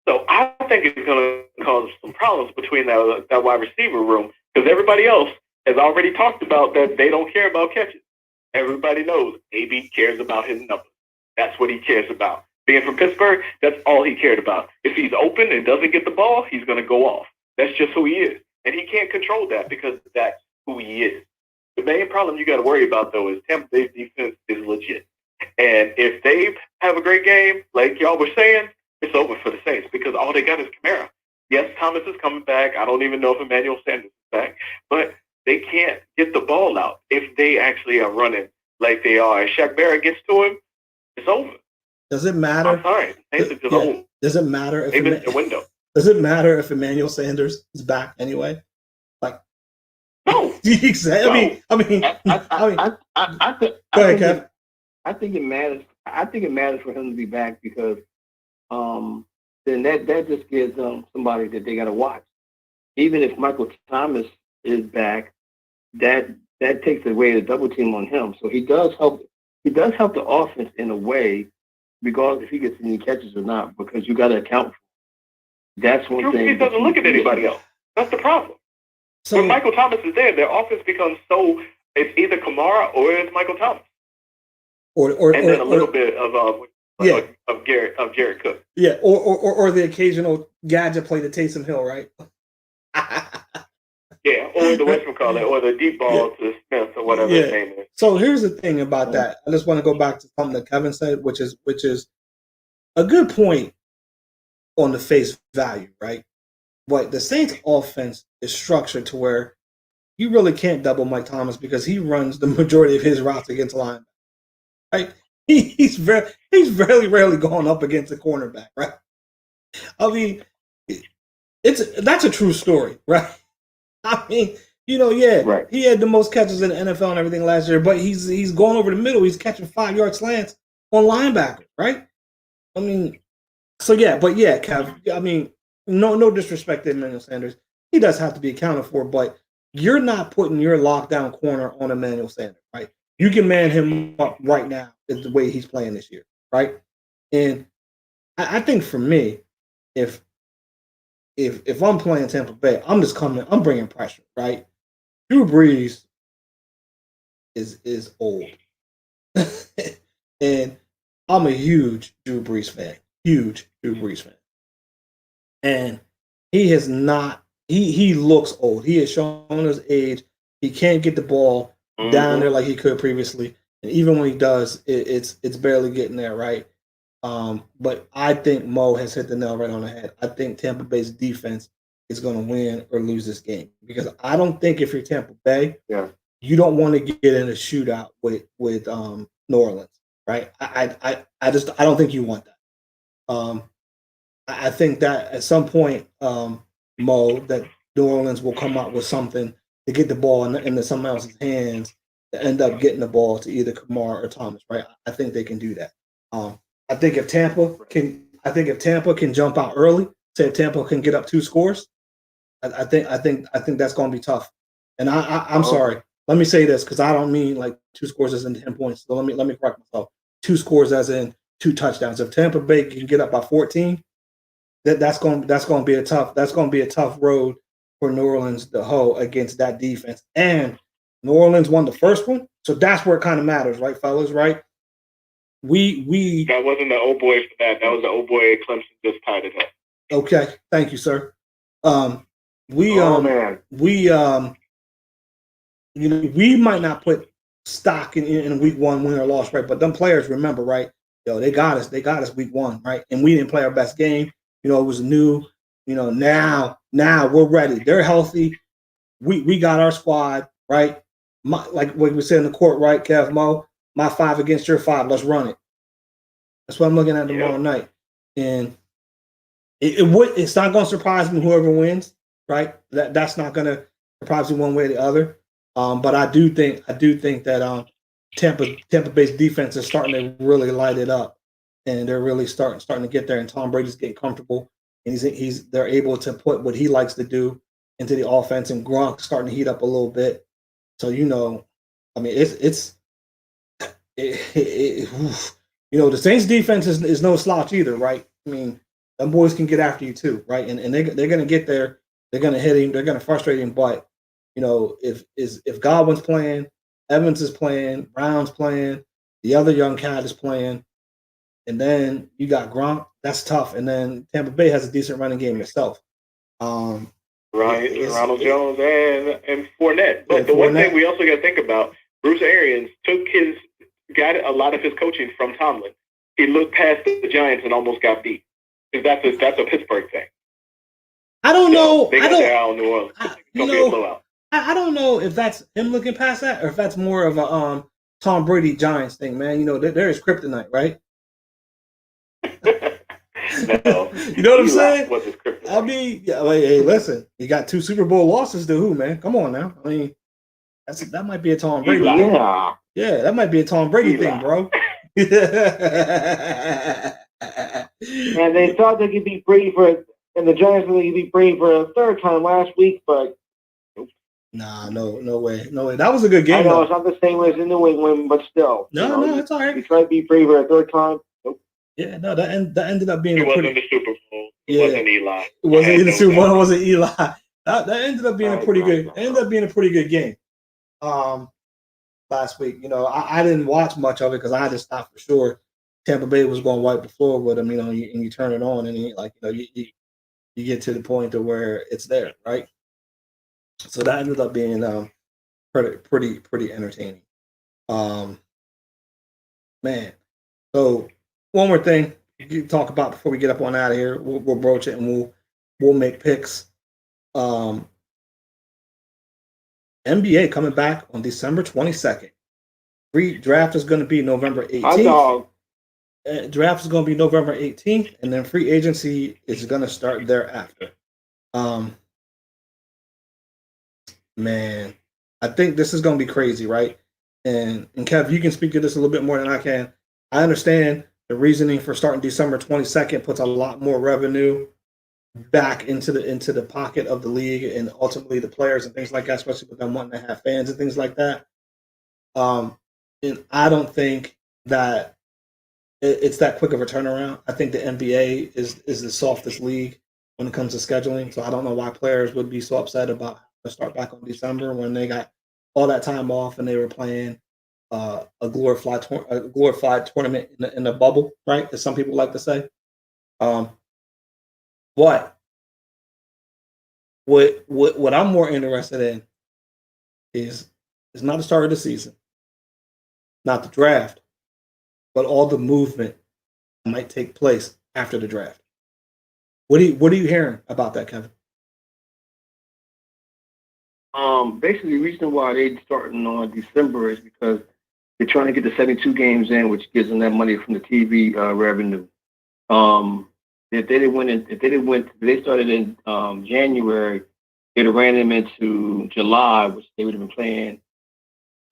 So I think it's going to cause some problems between that wide receiver room because everybody else has already talked about that they don't care about catches. Everybody knows AB cares about his numbers. That's what he cares about. Being from Pittsburgh, that's all he cared about. If he's open and doesn't get the ball, he's going to go off. That's just who he is. And he can't control that because that's who he is. The main problem you got to worry about, though, is Tampa Bay's defense is legit. And if they have a great game, like y'all were saying, it's over for the Saints because all they got is Kamara. Yes, Thomas is coming back. I don't even know if Emmanuel Sanders is back. But they can't get the ball out if they actually are running like they are. If Shaq Barrett gets to him, it's over. Does it matter? I'm sorry. Does it matter if they missed the window? Does it matter if Emmanuel Sanders is back anyway? Like, no. Exactly. I mean, go ahead, Kev. I think it matters. I think it matters for him to be back because then that just gives somebody that they got to watch. Even if Michael Thomas is back, that that takes away the double team on him. So he does help. He does help the offense in a way, regardless if he gets any catches or not, because you got to account for. That's one Drew thing. Brees doesn't look at anybody else. That's the problem. So When Michael Thomas is there, their offense becomes so it's either Kamara or it's Michael Thomas, and then a little bit of Jared Cook. Yeah, or the occasional gadget play to Taysom Hill, right? Yeah, or the whatchamacallit, or the deep ball to Smith or whatever his name is. So here's the thing about that. I just want to go back to something that Kevin said, which is a good point on the face value, right? But the Saints offense is structured to where you really can't double Mike Thomas because he runs the majority of his routes against linebackers, right? He's rarely gone up against a cornerback, right? I mean, that's a true story, right? I mean, Right. he had the most catches in the NFL and everything last year, but he's going over the middle. He's catching 5-yard slants on linebackers, right? I mean, Kev. I mean, no disrespect to Emmanuel Sanders. He does have to be accounted for, but you're not putting your lockdown corner on Emmanuel Sanders, right? You can man him up right now is the way he's playing this year, right? And I think for me, if I'm playing Tampa Bay, I'm bringing pressure, right? Drew Brees is old. And I'm a huge Drew Brees fan. And he has not, he looks old. He has shown his age. He can't get the ball down there like he could previously. And even when he does, it's barely getting there, right? But I think Mo has hit the nail right on the head. I think Tampa Bay's defense is going to win or lose this game because I don't think if you're Tampa Bay, you don't want to get in a shootout with New Orleans, right? I don't think you want that. I think that at some point, Mo, that New Orleans will come out with something to get the ball into someone else's hands to end up getting the ball to either Kamara or Thomas, right? I think they can do that. I think if Tampa can jump out early, say if Tampa can get up 2 scores, I think that's going to be tough. And I'm sorry. Let me say this because I don't mean like 2 scores as in 10 points. So let me correct myself. 2 scores as in 2 touchdowns. If Tampa Bay can get up by 14, that's going to be a tough road for New Orleans to hoe against that defense. And New Orleans won the first one, so that's where it kind of matters, right, fellas? Right? We That wasn't the old boy for that. That was the old boy Clemson just tied it up. Okay, thank you, sir. We might not put stock in week 1 win or loss, right? But them players remember, right? They got us week 1, right? And we didn't play our best game. It was new. Now we're ready. They're healthy. We got our squad, right? Like what we said in the court, right, Kev Mo? My 5 against your 5. Let's run it. That's what I'm looking at tomorrow night. And it's not going to surprise me whoever wins, right? That's not going to surprise me one way or the other. But I do think that Tampa Bay's defense is starting to really light it up, and they're really starting to get there. And Tom Brady's getting comfortable, and they're able to put what he likes to do into the offense, and Gronk's starting to heat up a little bit. So I mean, the Saints defense is no slouch either, right? I mean, them boys can get after you too, right? And they're going to get there. They're going to hit him. They're going to frustrate him. But if Godwin's playing, Evans is playing, Brown's playing, the other young cat is playing, and then you got Gronk, that's tough. And then Tampa Bay has a decent running game itself. Ronald Jones and Fournette. But the one thing we also got to think about, Bruce Arians got a lot of his coaching from Tomlin. He looked past the Giants and almost got beat. That's a Pittsburgh thing. I don't know. They got their eye on New Orleans. It's going to be a blowout. I don't know if that's him looking past that or if that's more of a Tom Brady Giants thing, man. There is kryptonite, right? No. You know what I'm saying? What's his kryptonite? I mean, hey, listen, you got 2 Super Bowl losses to who, man? Come on now. I mean, that might be a Tom Brady thing. Yeah, that might be a Tom Brady thing, bro. And they thought they could beat Brady and the Giants thought they could beat Brady for a 3rd time last week, but Nah, no way. That was a good I game. know Though. it's not the same as in New England, but still. No, it's all right. You try to be brave a third time. Nope. Yeah, no, that ended up being It a wasn't pretty. the Super Bowl. It Yeah, wasn't Eli. it wasn't I had either no Super Bowl. doubt. It wasn't Eli. That ended up being a pretty good. Right. Ended up being a pretty good game. Last week, I didn't watch much of it because I just thought for sure Tampa Bay was going to wipe the floor with them. And you turn it on, and you get to the point to where it's there, right? So that ended up being pretty entertaining. Man. So one more thing you talk about before we get up on out of here. We'll broach it and we'll make picks. NBA coming back on December 22nd. Free draft is going to be November 18th. Draft is going to be November 18th, and then free agency is going to start thereafter. Man, I think this is going to be crazy, right? And Kev, you can speak to this a little bit more than I can. I understand the reasoning for starting December 22nd puts a lot more revenue back into the pocket of the league and ultimately the players and things like that, especially with them wanting to have fans and things like that. And I don't think that it's that quick of a turnaround. I think the NBA is the softest league when it comes to scheduling. So I don't know why players would be so upset about having to start back on December when they got all that time off and they were playing a glorified tournament in the bubble, right? As some people like to say. But what I'm more interested in is not the start of the season, not the draft, but all the movement that might take place after the draft. What are you hearing about that, Kevin? Basically, the reason why they're starting on December is because they're trying to get the 72 games in, which gives them that money from the TV revenue. If they started in January, they'd have ran them into July, which they would have been playing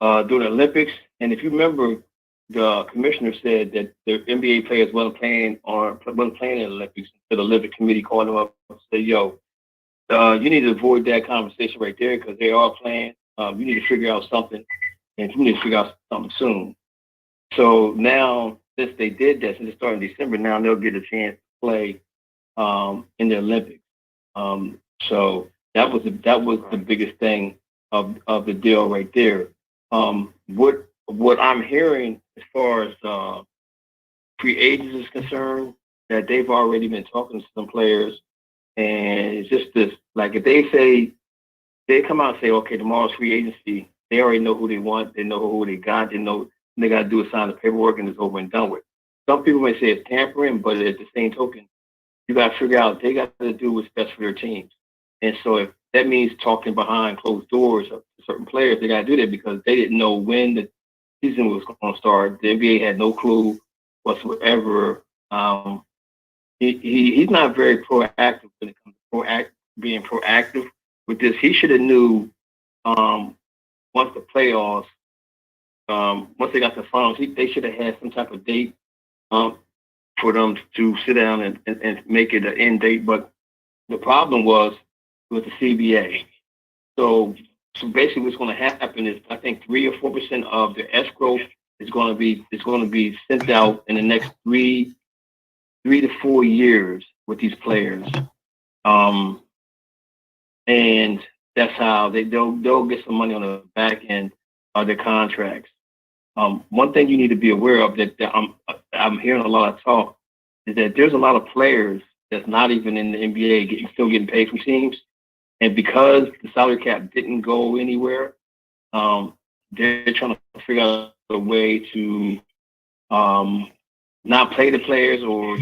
during the Olympics. And if you remember, the commissioner said that the NBA players wasn't playing in the Olympics. So the Olympic Committee called them up and said, "Yo, you need to avoid that conversation right there because they are playing. You need to figure out something, and you need to figure out something soon." So now, since they did that, since it started in December, now they'll get a chance to play in the Olympics. So that was the biggest thing of the deal right there. What I'm hearing as far as free agents is concerned, that they've already been talking to some players, and it's just this, like if they come out and say, okay, tomorrow's free agency, they already know who they want, they know who they got, they know they got to do is sign the paperwork and it's over and done with. Some people may say it's tampering, but at the same token, you got to figure out they got to do what's best for their teams. And so if that means talking behind closed doors of certain players, they got to do that because they didn't know when the season was going to start. The NBA had no clue whatsoever. He's not very proactive when it comes to being proactive with this. He should have knew once the playoffs, once they got the finals, they should have had some type of date for them to sit down and make it an end date. But the problem was with the CBA. So basically, what's going to happen is I think 3 or 4% of the escrow is going to be sent out in the next 3 to 4 years with these players, and that's how they'll get some money on the back end of their contracts. One thing you need to be aware of that I'm hearing a lot of talk is that there's a lot of players that's not even in the NBA still getting paid from teams, and because the salary cap didn't go anywhere, they're trying to figure out a way to not play the players or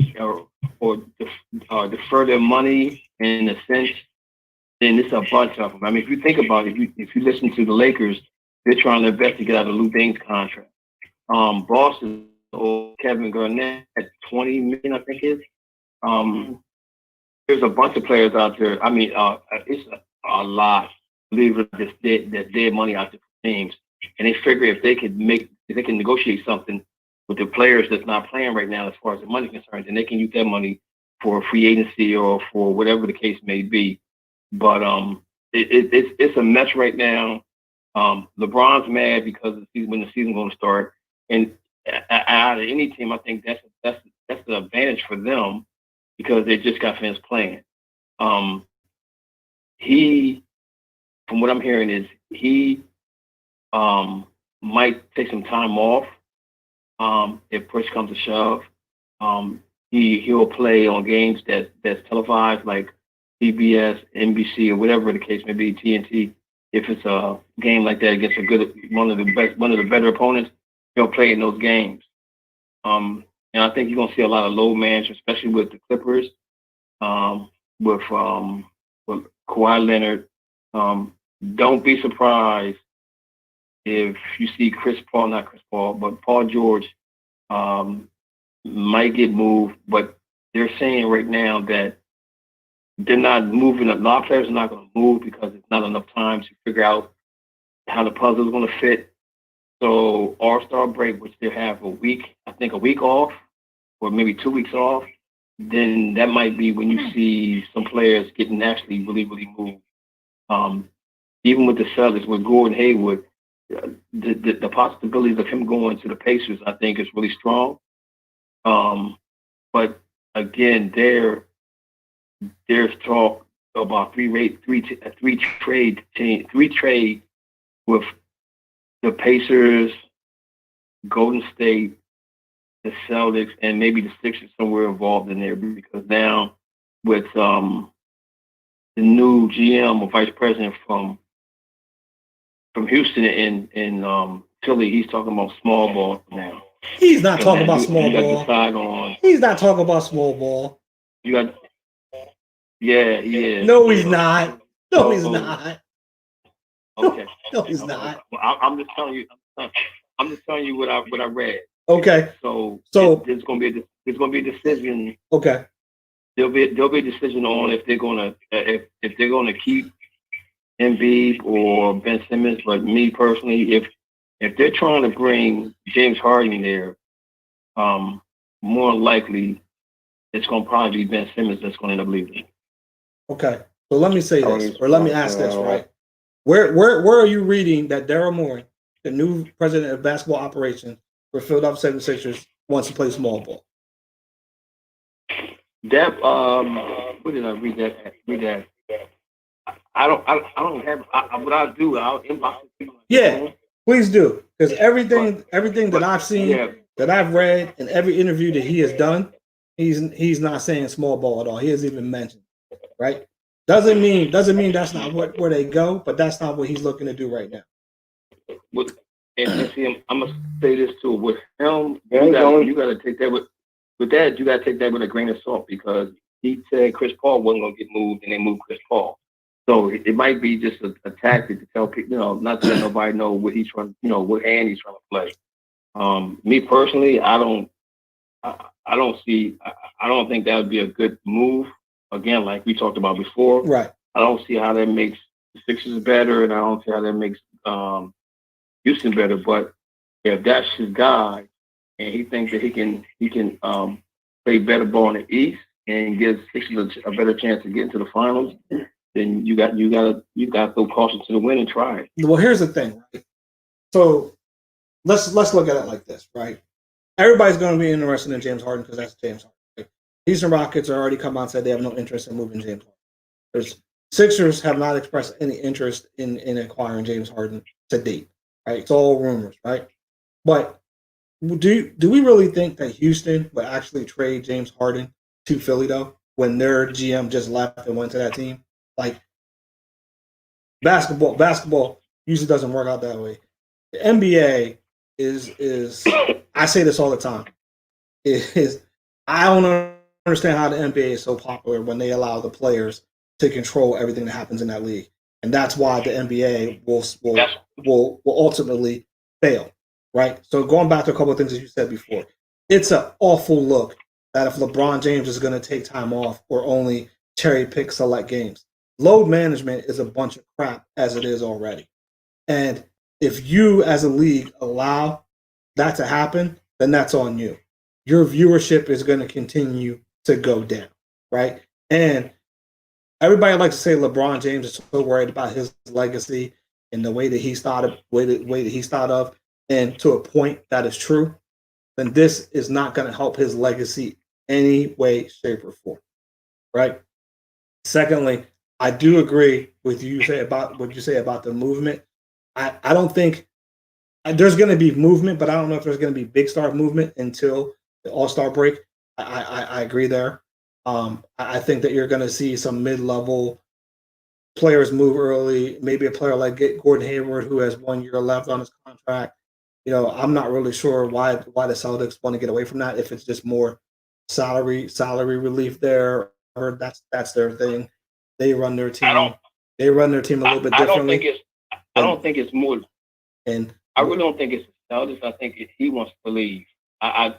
defer their money in a sense. Then it's a bunch of them. I mean, if you think about it, if you listen to the Lakers, they're trying to invest to get out of Lou Dane's contract. Boston, Kevin Garnett at $20 million, I think it is. There's a bunch of players out there. I mean, it's a lot. Believe it, that's dead money out there for teams, and they figure if they can negotiate something with the players that's not playing right now, as far as the money is concerned, then they can use that money for free agency or for whatever the case may be. But it's a mess right now. LeBron's mad because when the season's going to start, and out of any team, I think that's the advantage for them because they just got finished playing. He, from what I'm hearing, is he might take some time off if push comes to shove. He'll play on games that's televised like CBS, NBC, or whatever the case may be, TNT. If it's a game like that against one of the better opponents, he'll play in those games. And I think you're gonna see a lot of low management, especially with the Clippers, with Kawhi Leonard. Don't be surprised if you see but Paul George might get moved. But they're saying right now that they're not moving. A lot of players are not going to move because it's not enough time to figure out how the puzzle is going to fit. So All-Star break, which they have a week off, or maybe 2 weeks off, then that might be when you see some players getting actually really, really moved. Even with the Celtics, with Gordon Hayward, the possibilities of him going to the Pacers, I think, is really strong. But again, there's talk about three trade with the Pacers, Golden State, the Celtics, and maybe the Sixers somewhere involved in there because now with the new GM or vice president from Houston and Philly, he's talking about small ball now. He's not talking about small ball. He's not talking about small ball. Yeah, he is. No, he's not. No, he's not. Okay. No, he's not. I'm just telling you. I'm just telling you what I read. Okay. So there's gonna be a decision. Okay. There'll be a decision on if they're gonna keep Embiid or Ben Simmons. But me personally, if they're trying to bring James Harden there, more likely it's gonna probably be Ben Simmons that's gonna end up leaving. Okay. So let me say this, or let me ask this, right? Where are you reading that Daryl Morey, the new president of basketball operations for Philadelphia 76ers, wants to play small ball? That where did I read that? I don't have what I'll do. I'll inbox it to you. Yeah, please do, because everything that I've seen, that I've read, in every interview that he has done, he's not saying small ball at all. He hasn't even mentioned it, right? Doesn't mean that's not where they go, but that's not what he's looking to do right now. And see, I'm gonna say this too. With him, you got to take that with that. You got to take that with a grain of salt because he said Chris Paul wasn't gonna get moved, and they moved Chris Paul. So it might be just a tactic to tell people, not to let nobody know what he's trying, what hand he's trying to play. Me personally, I don't think that would be a good move. Again, like we talked about before, right? I don't see how that makes the Sixers better, and I don't see how that makes Houston better. But if that's his guy, and he thinks that he can play better ball in the East and give Sixers a better chance to get into the finals, then you got to throw caution to the wind and try it. Well, here's the thing, right? So let's look at it like this, right? Everybody's going to be interested in James Harden because that's James Harden. Right? Houston Rockets are already come out and said they have no interest in moving James Harden. Sixers have not expressed any interest in acquiring James Harden to date, right? It's all rumors, right? But do we really think that Houston would actually trade James Harden to Philly though, when their GM just left and went to that team? Like basketball usually doesn't work out that way. The NBA is I say this all the time. I don't understand how the NBA is so popular when they allow the players to control everything that happens in that league, and that's why the NBA will ultimately fail, right? So going back to a couple of things that you said before, it's an awful look that if LeBron James is going to take time off or only cherry pick select games. Load management is a bunch of crap as it is already, and if you as a league allow that to happen, then that's on you. Your viewership is going to continue to go down, right? And everybody likes to say LeBron James is so worried about his legacy and the way that he's thought of, and to a point that is true, then this is not going to help his legacy any way, shape, or form. Right? Secondly, I do agree with you say about what you say about the movement. I don't think there's going to be movement, but I don't know if there's going to be big star movement until the All-Star break. I agree there. I think that you're going to see some mid-level players move early. Maybe a player like Gordon Hayward, who has 1 year left on his contract. You know, I'm not really sure why the Celtics want to get away from that. If it's just more salary relief there, or that's their thing. They run their team. They run their team a little bit differently. I don't think it's more. And I really don't think it's Celtics. I think he wants to leave. From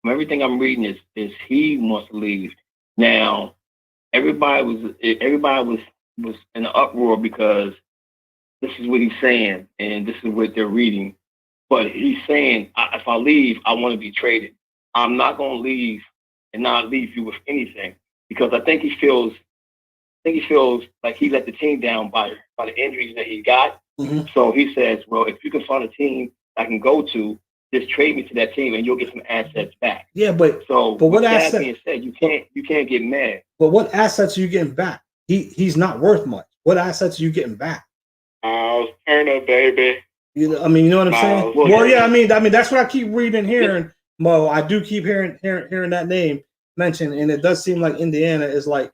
everything I'm reading is he wants to leave. Now, everybody was in an uproar because this is what he's saying and this is what they're reading. But he's saying, if I leave, I want to be traded. I'm not going to leave and not leave you with anything, because I think he feels like he let the team down by the injuries that he got. Mm-hmm. So he says, well, if you can find a team I can go to, just trade me to that team and you'll get some assets back. Yeah, but what assets? That being said, you can't get mad. But what assets are you getting back? He's not worth much. What assets are you getting back? Miles Turner, baby. You know what I'm saying? Well, yeah, I mean that's what I keep reading here, and Mo, I do keep hearing that name mentioned, and it does seem like Indiana is like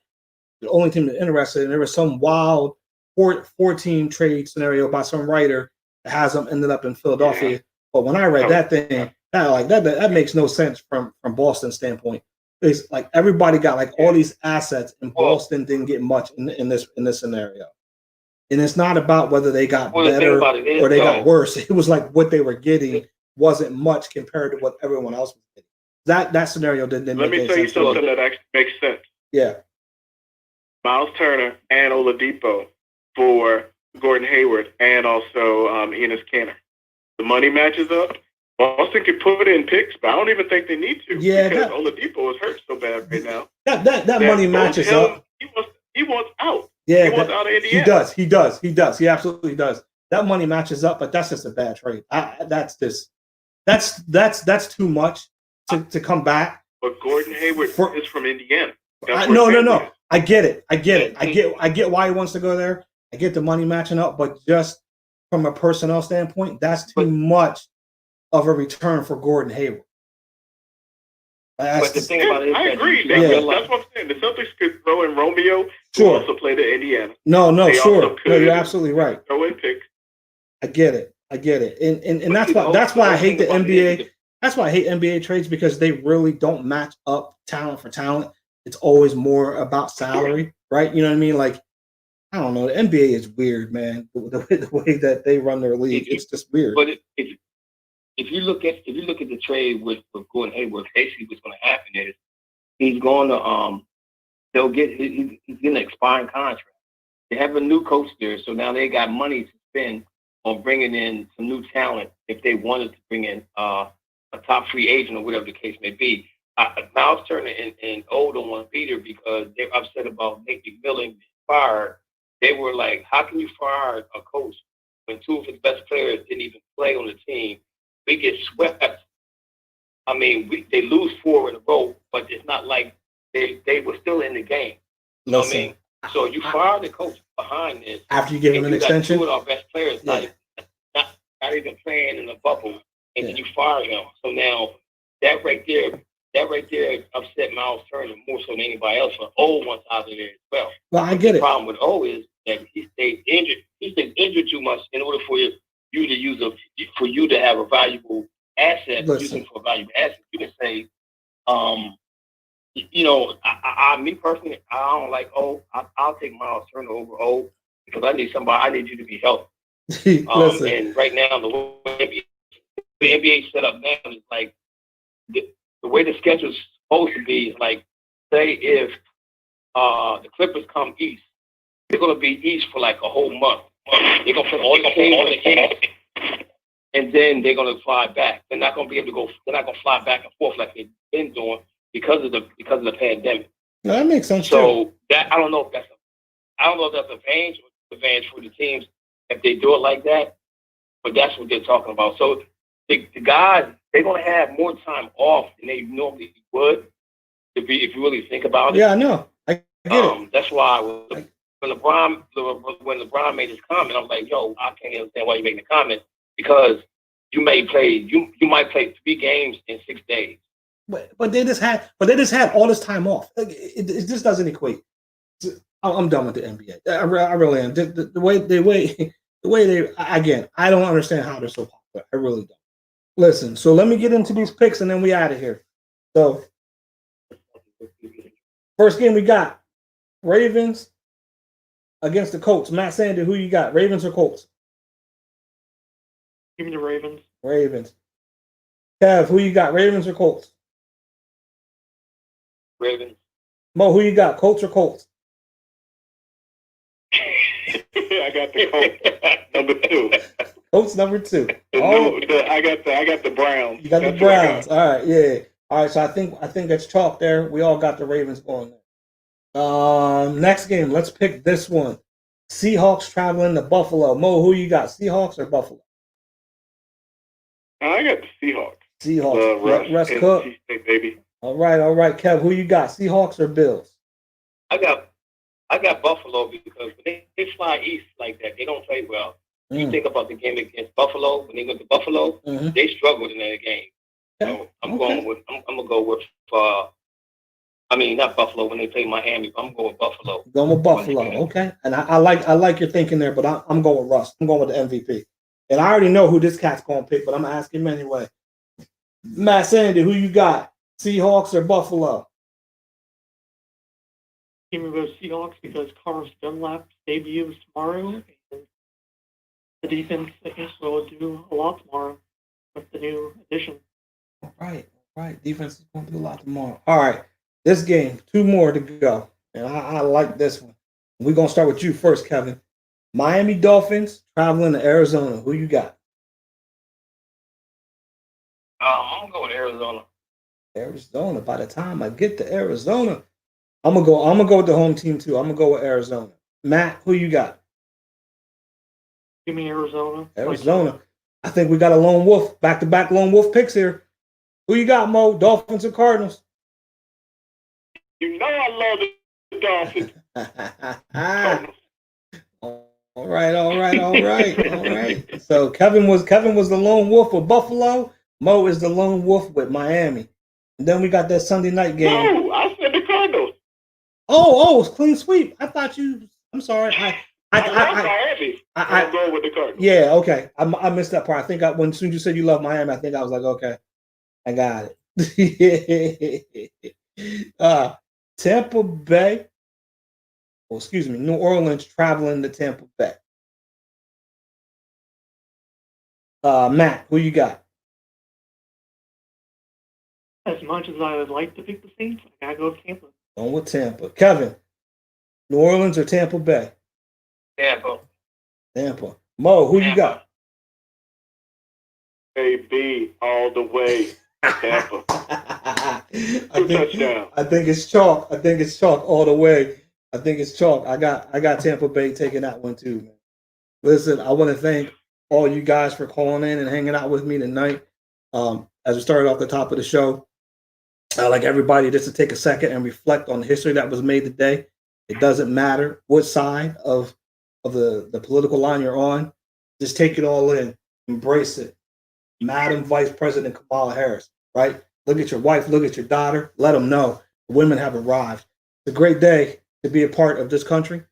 the only team that's interested. And there was some wild 14 trade scenario by some writer that has them ended up in Philadelphia. Yeah. But when I read that thing, that makes no sense from Boston's standpoint. It's like everybody got like all these assets, and Boston didn't get much in this scenario. And it's not about whether they got better or they got worse. It was like what they were getting wasn't much compared to what everyone else was getting. That scenario didn't Let make me tell you something that actually makes sense. Yeah. Miles Turner and Oladipo for Gordon Hayward and also Enes Kanter. The money matches up. Boston could put in picks, but I don't even think they need to. Yeah, because Oladipo is hurt so bad right now. That money matches up. He wants out. Yeah, he wants out of Indiana. He does. He absolutely does. That money matches up, but that's just a bad trade. That's too much to come back. But Gordon Hayward is from Indiana. No. I get it. I get why he wants to go there. I get the money matching up, but just from a personnel standpoint, that's too much of a return for Gordon Hayward. But the thing about it is I agree. That's what I'm saying. The Celtics could throw in Romeo, who also played at Indiana. No, sure. No, you're absolutely right. Throw in picks. I get it. And that's why I hate the NBA. That's why I hate NBA trades, because they really don't match up talent for talent. It's always more about salary, right? You know what I mean? Like, I don't know. The NBA is weird, man. The way that they run their league, it's just weird. But if you look at the trade with Gordon Hayward, basically what's going to happen is he's going to he's getting an expiring contract. They have a new coach there, so now they got money to spend on bringing in some new talent if they wanted to bring in a top free agent or whatever the case may be. Miles Turner and Old don't want to be there because they're upset about Nate McMillan being fired. They were like, how can you fire a coach when two of his best players didn't even play on the team? We get swept. I mean, they lose 4 in a row, but it's not like they were still in the game. You know what I mean? So you fire the coach behind this. After you give him an extension? Two of our best players not even playing in the bubble, and then you fire them. So now that right there upset Miles Turner more so than anybody else. But O wants out of there as well. Well, I get it. The problem with O is that he stayed injured. He's been injured too much in order for you to have a valuable asset. Using for a valuable asset, you can say, me personally, I don't like O. I'll take Miles Turner over O because I need you to be healthy. And right now, the way the NBA set up now is like the way the schedule's supposed to be is like, say if the Clippers come east, they're going to be east for like a whole month. They're going to put all the games on the east, and then they're going to fly back. They're not going to be able to go. They're not going to fly back and forth like they've been doing because of the pandemic. No, that makes sense. So that I don't know if that's I don't know if that's advantage for the teams if they do it like that, but that's what they're talking about. So the guys, they're going to have more time off than they normally would, if you really think about it. Yeah, I know. I get it. That's why when LeBron made his comment, I'm like, yo, I can't understand why you're making the comment, because you might play 3 games in 6 days. But they just had all this time off. Like, it just doesn't equate. I'm done with the NBA. I really am. The way they again, I don't understand how they're so popular. I really don't. Listen, so let me get into these picks and then we out of here. So first game we got Ravens against the Colts. Matt Sandy, who you got? Ravens or Colts? Give me the Ravens. Ravens. Kev, who you got? Ravens or Colts? Ravens. Mo, who you got? Colts or Colts? I got the Colts, number 2. Colts number 2. I got the Browns. You got the Browns. All right, yeah. All right, so I think it's chalk there. We all got the Ravens going there. Next game, let's pick this one. Seahawks traveling to Buffalo. Mo, who you got? Seahawks or Buffalo? I got the Seahawks. Seahawks. Russ Cook. State, baby. All right. Kev, who you got? Seahawks or Bills? I got Buffalo, because when they fly east like that, they don't play well. You think about the game against Buffalo. When they went to Buffalo, they struggled in that game. So I'm gonna go with not Buffalo when they play Miami, but I'm going with Buffalo. Going with Buffalo, okay. And I like your thinking there, but I'm going with Russ. I'm going with the MVP. And I already know who this cat's gonna pick, but I'm gonna ask him anyway. Matt Sandy, who you got? Seahawks or Buffalo? Give me those Seahawks because Carlos Dunlap's debut is tomorrow, and the defense, I think, will do a lot tomorrow with the new addition. All right. Defense is going to do a lot tomorrow. All right. This game, 2 more to go. And I like this one. We're going to start with you first, Kevin. Miami Dolphins traveling to Arizona. Who you got? I'm going to Arizona. Arizona. By the time I get to Arizona, I'm gonna go with the home team too. I'm gonna go with Arizona. Matt, who you got? Give me Arizona. Arizona. I think we got a lone wolf, back-to-back lone wolf picks here. Who you got, Mo? Dolphins or Cardinals? You know I love the Dolphins. Cardinals. All right. So Kevin was the lone wolf with Buffalo. Mo is the lone wolf with Miami. And then we got that Sunday night game. No, I said the Cardinals. Oh, it's clean sweep. I thought you. I'm sorry. I'm going with the Cardinals. Yeah, okay. I missed that part. I think when soon as you said you love Miami, I think I was like, okay, I got it. Tampa Bay. Oh, excuse me, New Orleans traveling to Tampa Bay. Matt, who you got? As much as I would like to pick the Saints, I gotta go with Tampa. Going with Tampa. Kevin, New Orleans or Tampa Bay? Tampa. Mo, who you got? AB all the way. Tampa. Touchdown. I think it's chalk. All the way. I think it's chalk. I got Tampa Bay taking that one too, man. Listen, I want to thank all you guys for calling in and hanging out with me tonight. As we started off the top of the show, I'd like everybody just to take a second and reflect on the history that was made today. It doesn't matter what side of the political line you're on. Just take it all in. Embrace it. Madam Vice President Kamala Harris, right? Look at your wife. Look at your daughter. Let them know the women have arrived. It's a great day to be a part of this country,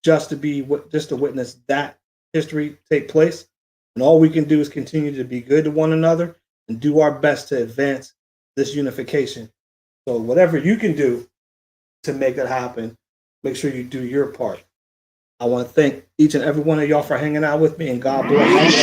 just to witness that history take place. And all we can do is continue to be good to one another and do our best to advance this unification. So whatever you can do to make it happen, make sure you do your part. I want to thank each and every one of y'all for hanging out with me, and God bless.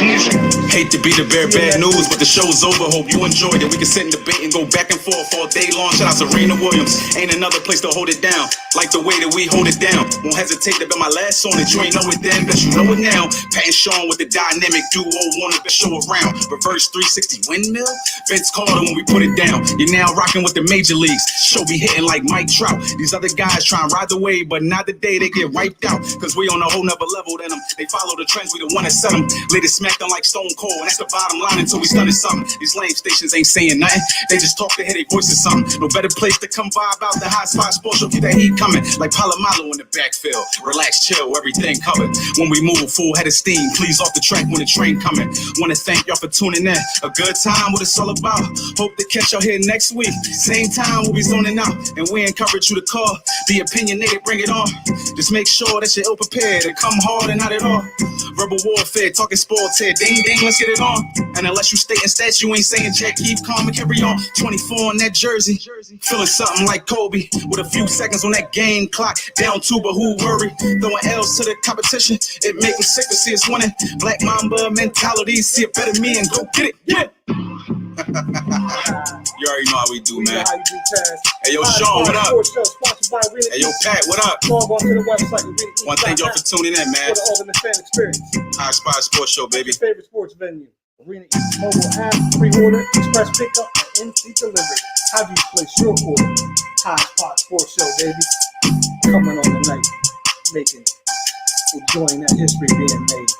Hate to be the bear bad news, but the show's over. Hope you enjoyed it. We can sit and debate and go back and forth all day long. Shout out Serena Williams. Ain't another place to hold it down like the way that we hold it down. Won't hesitate to bet my last song that you ain't know it then, but you know it now. Pat and Sean with the dynamic duo wanted to show around. Reverse 360 windmill. Vince Carter when we put it down. You're now rocking with the major leagues. Show be hitting like Mike Trout. These other guys try and ride the wave, but not the day they get wiped out. Cause we on a whole nother level than them. They follow the trends, we the one that set them. Later smack them like Stone Cold, and that's the bottom line until we started something. These lame stations ain't saying nothing. They just talk to hear their voices something. No better place to come vibe out the Hot Spot Sports Show. Keep that heat coming like Palomalo in the backfield. Relax, chill, everything covered. When we move, full head of steam. Please off the track when the train coming. Want to thank y'all for tuning in. A good time, what it's all about. Hope to catch y'all here next week. Same time, we'll be zoning out. And we encourage you to call. Be opinionated, bring it on. Just make sure that you're ill prepared and come hard and not at all. Verbal warfare, talking sports here. Ding, ding, let's get it on. And unless you stating stats, you ain't saying jack. Keep calm and carry on. 24 on that jersey. Feeling something like Kobe. With a few seconds on that game clock. Down two, but who worry? Throwing L's to the competition. It make me sick to see us winning. Black Mamba mentality. See it better me and go get it. Yeah. You already know how we do, man. Hey, yo, Sean, what up? Hey, yo, Pat, what up? Want to thank y'all for tuning in, man. For the ultimate fan experience. High Spot Sports Show, baby. Your favorite sports venue. Arena East mobile app, pre-order, express pickup, and NC delivery. How do you place your order? High Spot Sports Show, baby. Coming on tonight, enjoying that history being made.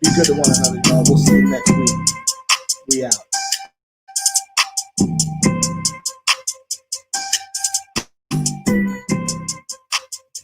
Be good to one another, y'all. We'll see you next week. We out.